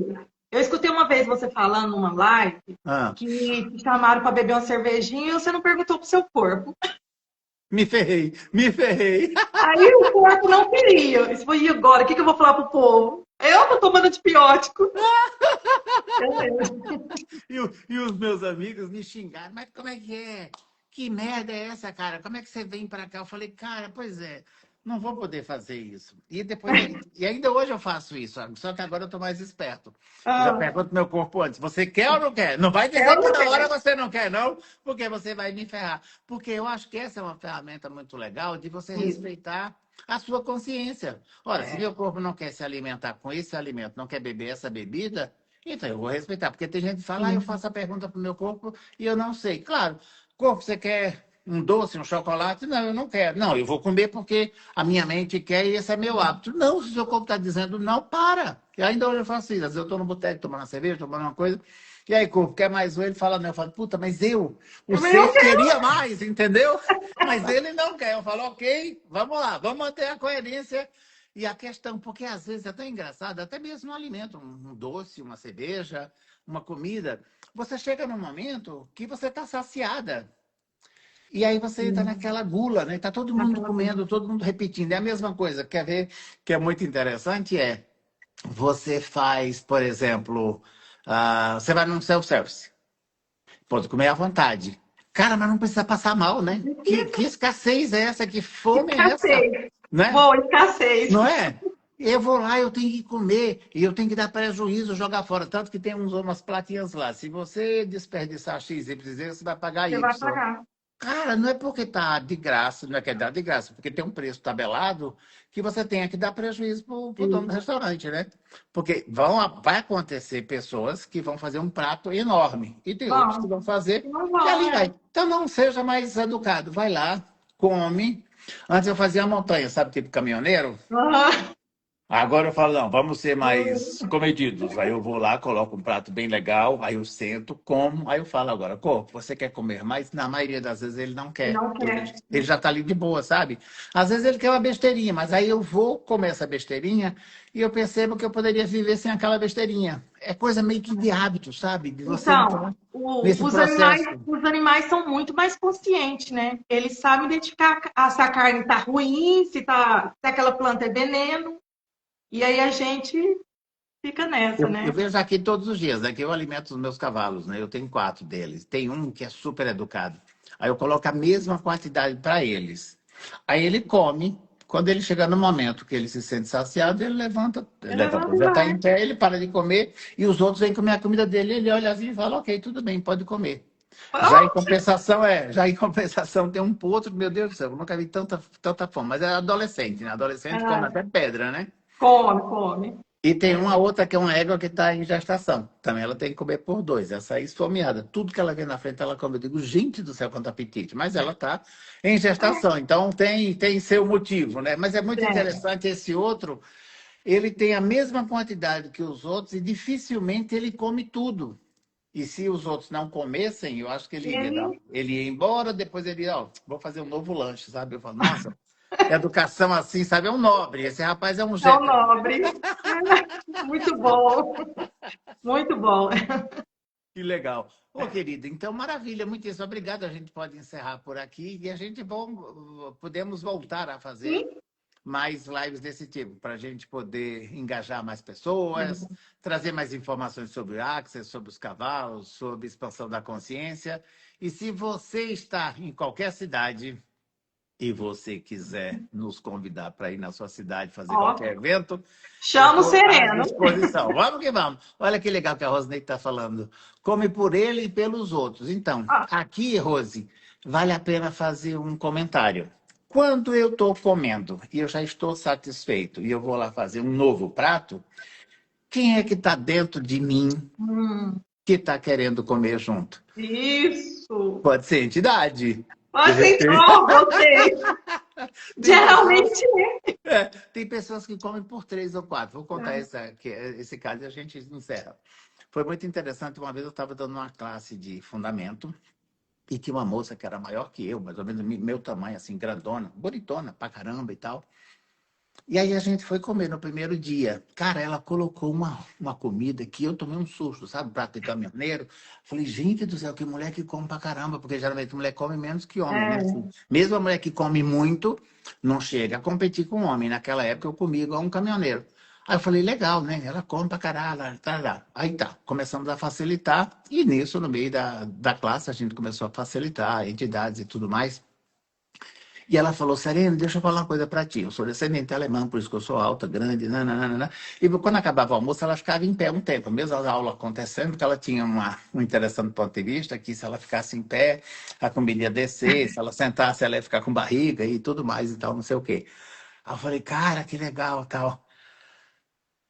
eu escutei uma vez você falando numa live Ah, que te chamaram para beber uma cervejinha e você não perguntou pro seu corpo. me ferrei, me ferrei. Aí o corpo não queria. Isso foi, e agora? O que que eu vou falar pro povo? Eu tô tomando antibiótico. É. E os meus amigos me xingaram, mas como é que é? Que merda é essa, cara? Como é que você vem para cá? Eu falei, cara, pois é, não vou poder fazer isso. E ainda hoje eu faço isso, sabe? Só que agora eu tô mais esperto. Já Ah, pergunto pro meu corpo antes, você quer ou não quer? Não vai eu dizer que não na hora quero. você não quer, não, porque você vai me ferrar. Porque eu acho que essa é uma ferramenta muito legal de você Isso. respeitar a sua consciência. Ora, se É. meu corpo não quer se alimentar com esse alimento, não quer beber essa bebida, então, eu vou respeitar, porque tem gente que fala, eu Sim. faço a pergunta para o meu corpo e eu não sei. Claro, corpo, você quer um doce, um chocolate? Não, eu não quero. Não, eu vou comer porque a minha mente quer e esse é meu hábito. Não, se o seu corpo está dizendo não, para. E ainda hoje eu faço isso. Às vezes eu estou no boteco tomando uma cerveja, tomando uma coisa, e aí, corpo, quer mais um? Ele fala, não. Eu falo, puta, mas o Também não ser quero. queria mais, entendeu? Mas ele não quer. Eu falo, ok, vamos lá, vamos manter a coerência e a questão, porque às vezes é tão engraçado, até mesmo um alimento, um doce, uma cerveja, uma comida, você chega num momento que você está saciada. E aí você está Sim. naquela gula, né? Está todo mundo Naquela comendo, todo mundo repetindo. É a mesma coisa. Quer ver que é muito interessante? Você faz, por exemplo, você vai num self-service. Pode comer à vontade. Cara, mas não precisa passar mal, né? Que escassez é essa? Que fome é essa? escassez. Né? Boa, escassez. Não é? Eu vou lá, eu tenho que comer, e eu tenho que dar prejuízo, jogar fora. Tanto que tem umas plaquinhas lá. Se você desperdiçar X, Y, Z, você vai pagar Você vai Y. pagar. Cara, não é porque tá de graça, não é que é dar de graça, porque tem um preço tabelado que você tenha que dar prejuízo pro dono do Isso. restaurante, né? Porque vai acontecer pessoas que vão fazer um prato enorme e tem outros que Bom, vão fazer não e vão, ali é. vai. Então não seja mais educado, vai lá, come. Antes eu fazia a montanha, sabe, tipo caminhoneiro? Aham. Agora eu falo, não, vamos ser mais comedidos. Aí eu vou lá, coloco um prato bem legal, aí eu sento, como, aí eu falo agora, corpo, você quer comer mais? Na maioria das vezes ele não quer. Não Ele, quer. ele já tá ali de boa, sabe? Às vezes ele quer uma besteirinha, mas aí eu vou comer essa besteirinha e eu percebo que eu poderia viver sem aquela besteirinha. É coisa meio que de hábito, sabe? De você Então, entrar nesse processo. os animais são muito mais conscientes, né? Eles sabem identificar se a carne está ruim, se aquela planta é veneno. E aí a gente fica nessa, Eu né? vejo aqui todos os dias, né? Que eu alimento os meus cavalos, né? Eu tenho 4 deles. Tem um que é super educado. Aí eu coloco a mesma quantidade para eles. Aí ele come. Quando ele chega no momento que ele se sente saciado, ele Ele levanta, levanta e já está vai. em pé, ele para de comer e os outros vêm comer a comida dele. Ele olha assim e fala: Ok, tudo bem, pode comer. Oh, Já em compensação tem um outro, meu Deus do céu, eu nunca vi tanta fome. Mas é adolescente, né? Adolescente come ah, até pedra, né? come, come. E tem uma outra que é uma égua que está em gestação. Também ela tem que comer por dois. Essa aí esfomeada. Tudo que ela vê na frente, ela come. Eu digo, gente do céu, quanto apetite. Mas ela está em gestação. Então tem seu motivo, né? Mas é muito É, interessante esse outro. Ele tem a mesma quantidade que os outros e dificilmente ele come tudo. E se os outros não comessem, eu acho que ele ele ia embora, depois ele ia, ó, vou fazer um novo lanche, sabe? Eu falo, nossa, educação assim, sabe? É um nobre. Esse rapaz é um é o gentleman. nobre. Muito bom, muito bom. Que legal. Ô, querida, então maravilha, muito isso. Obrigado. A gente pode encerrar por aqui e a gente podemos voltar a fazer Sim. mais lives desse tipo, para a gente poder engajar mais pessoas, trazer mais informações sobre o Access, sobre os cavalos, sobre expansão da consciência. E se você está em qualquer cidade e você quiser nos convidar para ir na sua cidade fazer Ó, qualquer evento, eu chamo o estou à Sereno. disposição. Vamos que vamos. Olha que legal que a Rosnei está falando. Come por ele e pelos outros. Então, Ah, aqui, Rose, vale a pena fazer um comentário. Quando eu estou comendo e eu já estou satisfeito e eu vou lá fazer um novo prato, quem é que está dentro de mim hum, que está querendo comer junto? isso. Pode ser entidade. De Pode ser, repente. oh, gostei. Tem pessoas Geralmente é. tem pessoas que comem por três ou quatro. Vou contar esse caso e a gente encerra. Foi muito interessante. Uma vez eu estava dando uma classe de fundamento e tinha uma moça que era maior que eu, mais ou menos meu tamanho, assim, grandona, bonitona pra caramba e tal. E aí a gente foi comer no primeiro dia. Cara, ela colocou uma comida que eu tomei um susto, sabe? Prato de caminhoneiro. Falei, gente do céu, que mulher que come pra caramba, porque geralmente mulher come menos que homem, né? É, Assim, mesmo a mulher que come muito, não chega a competir com o homem. Naquela época eu comia igual um caminhoneiro. Aí eu falei, legal, né? Ela come pra caralho, tá. Aí tá, começamos a facilitar, e nisso, no meio da classe, a gente começou a facilitar entidades e tudo mais. E ela falou, Serena, deixa eu falar uma coisa para ti. Eu sou descendente alemã, por isso que eu sou alta, grande, nananana. E quando acabava o almoço, ela ficava em pé um tempo, mesmo a aula acontecendo, porque ela tinha um interessante ponto de vista, que se ela ficasse em pé, a comida ia descer, se ela sentasse, ela ia ficar com barriga e tudo mais e tal, não sei o quê. Aí eu falei, cara, que legal, tal.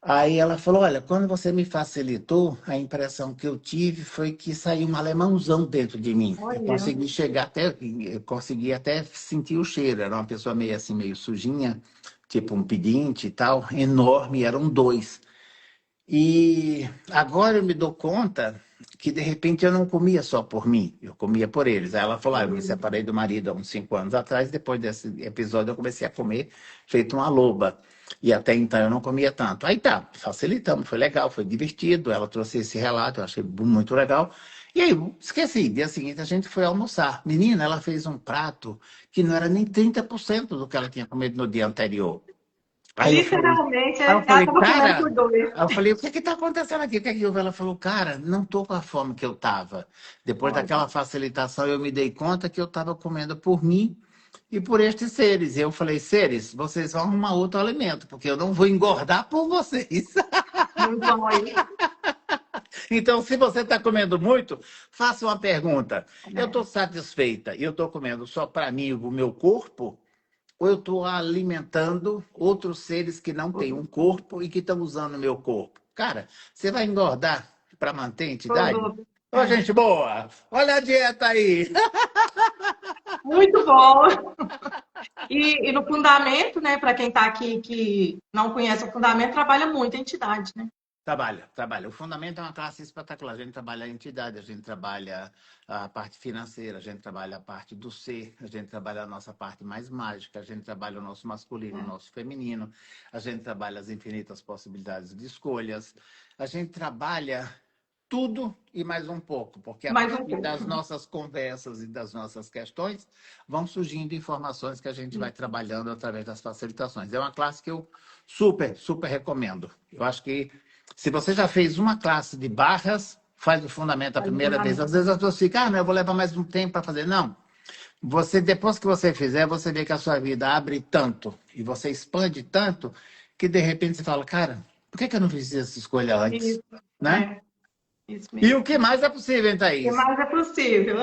Aí ela falou, olha, quando você me facilitou, a impressão que eu tive foi que saiu um alemãozão dentro de mim. Eu olha. consegui chegar até, eu consegui até sentir o cheiro. Era uma pessoa meio assim, meio sujinha, tipo um pedinte e tal, enorme, eram dois. E agora eu me dou conta que de repente eu não comia só por mim, eu comia por eles. Aí ela falou: eu me separei do marido há uns 5 anos atrás, depois desse episódio eu comecei a comer feito uma loba. E até então eu não comia tanto. Aí tá, facilitamos, foi legal, foi divertido. Ela trouxe esse relato, eu achei muito legal. E aí, esqueci, dia seguinte a gente foi almoçar. Menina, ela fez um prato que não era nem 30% do que ela tinha comido no dia anterior. Aí eu falei, Literalmente, aí eu ela falei, estava comendo cara, por dois. aí eu falei, o que que tá acontecendo aqui? O que é que houve? Ela falou, cara, não tô com a fome que eu tava. Depois Olha, daquela facilitação, eu me dei conta que eu tava comendo por mim e por estes seres. E eu falei, seres, vocês vão arrumar outro alimento, porque eu não vou engordar por vocês. não vai. Então, se você está comendo muito, faça uma pergunta. Eu É, estou satisfeita e eu estou comendo só para mim, o meu corpo? Ou eu estou alimentando outros seres que não têm um corpo e que estão usando o meu corpo? Cara, você vai engordar para manter a entidade? tudo. Ô, É. gente boa, olha a dieta aí. Muito bom. E no fundamento, né, para quem está aqui que não conhece o fundamento, trabalha muito a entidade, né? Trabalha. O fundamento é uma classe espetacular. A gente trabalha a entidade, a gente trabalha a parte financeira, a gente trabalha a parte do ser, a gente trabalha a nossa parte mais mágica, a gente trabalha o nosso masculino, o nosso feminino, a gente trabalha as infinitas possibilidades de escolhas, a gente trabalha tudo e mais um pouco, porque a Mais um partir das pouco. nossas conversas e das nossas questões vão surgindo informações que a gente vai trabalhando através das facilitações. É uma classe que eu super recomendo. Eu acho que se você já fez uma classe de barras, faz o fundamento a Mais um primeira vez. Às fundamento. vezes as pessoas ficam, não, eu vou levar mais um tempo para fazer. Não. Você, depois que você fizer, você vê que a sua vida abre tanto e você expande tanto que de repente você fala, cara, por que eu não fiz essa escolha antes? Isso, Né? isso E o mesmo. que mais é possível, hein, O que Thaís? mais é possível.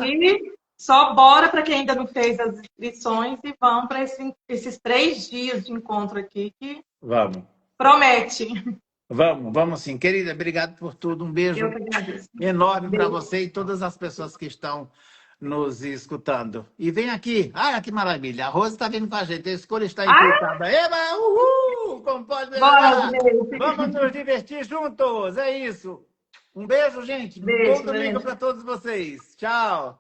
E só bora para quem ainda não fez as inscrições e vão para esses 3 dias de encontro aqui, que Vamos. Promete. Vamos sim. Querida, obrigado por tudo. Um beijo Eu que agradeço. enorme para Beijo. você e todas as pessoas que estão nos escutando. E vem aqui. Ah, que maravilha. A Rose está vindo com a gente. A escolha está Ah, enfeitada. Eba, uhul! Como pode bora, melhorar? Vamos beijo. nos divertir juntos. É isso. Um beijo, gente. Um bom Beijo, domingo beijo. para todos vocês. Tchau.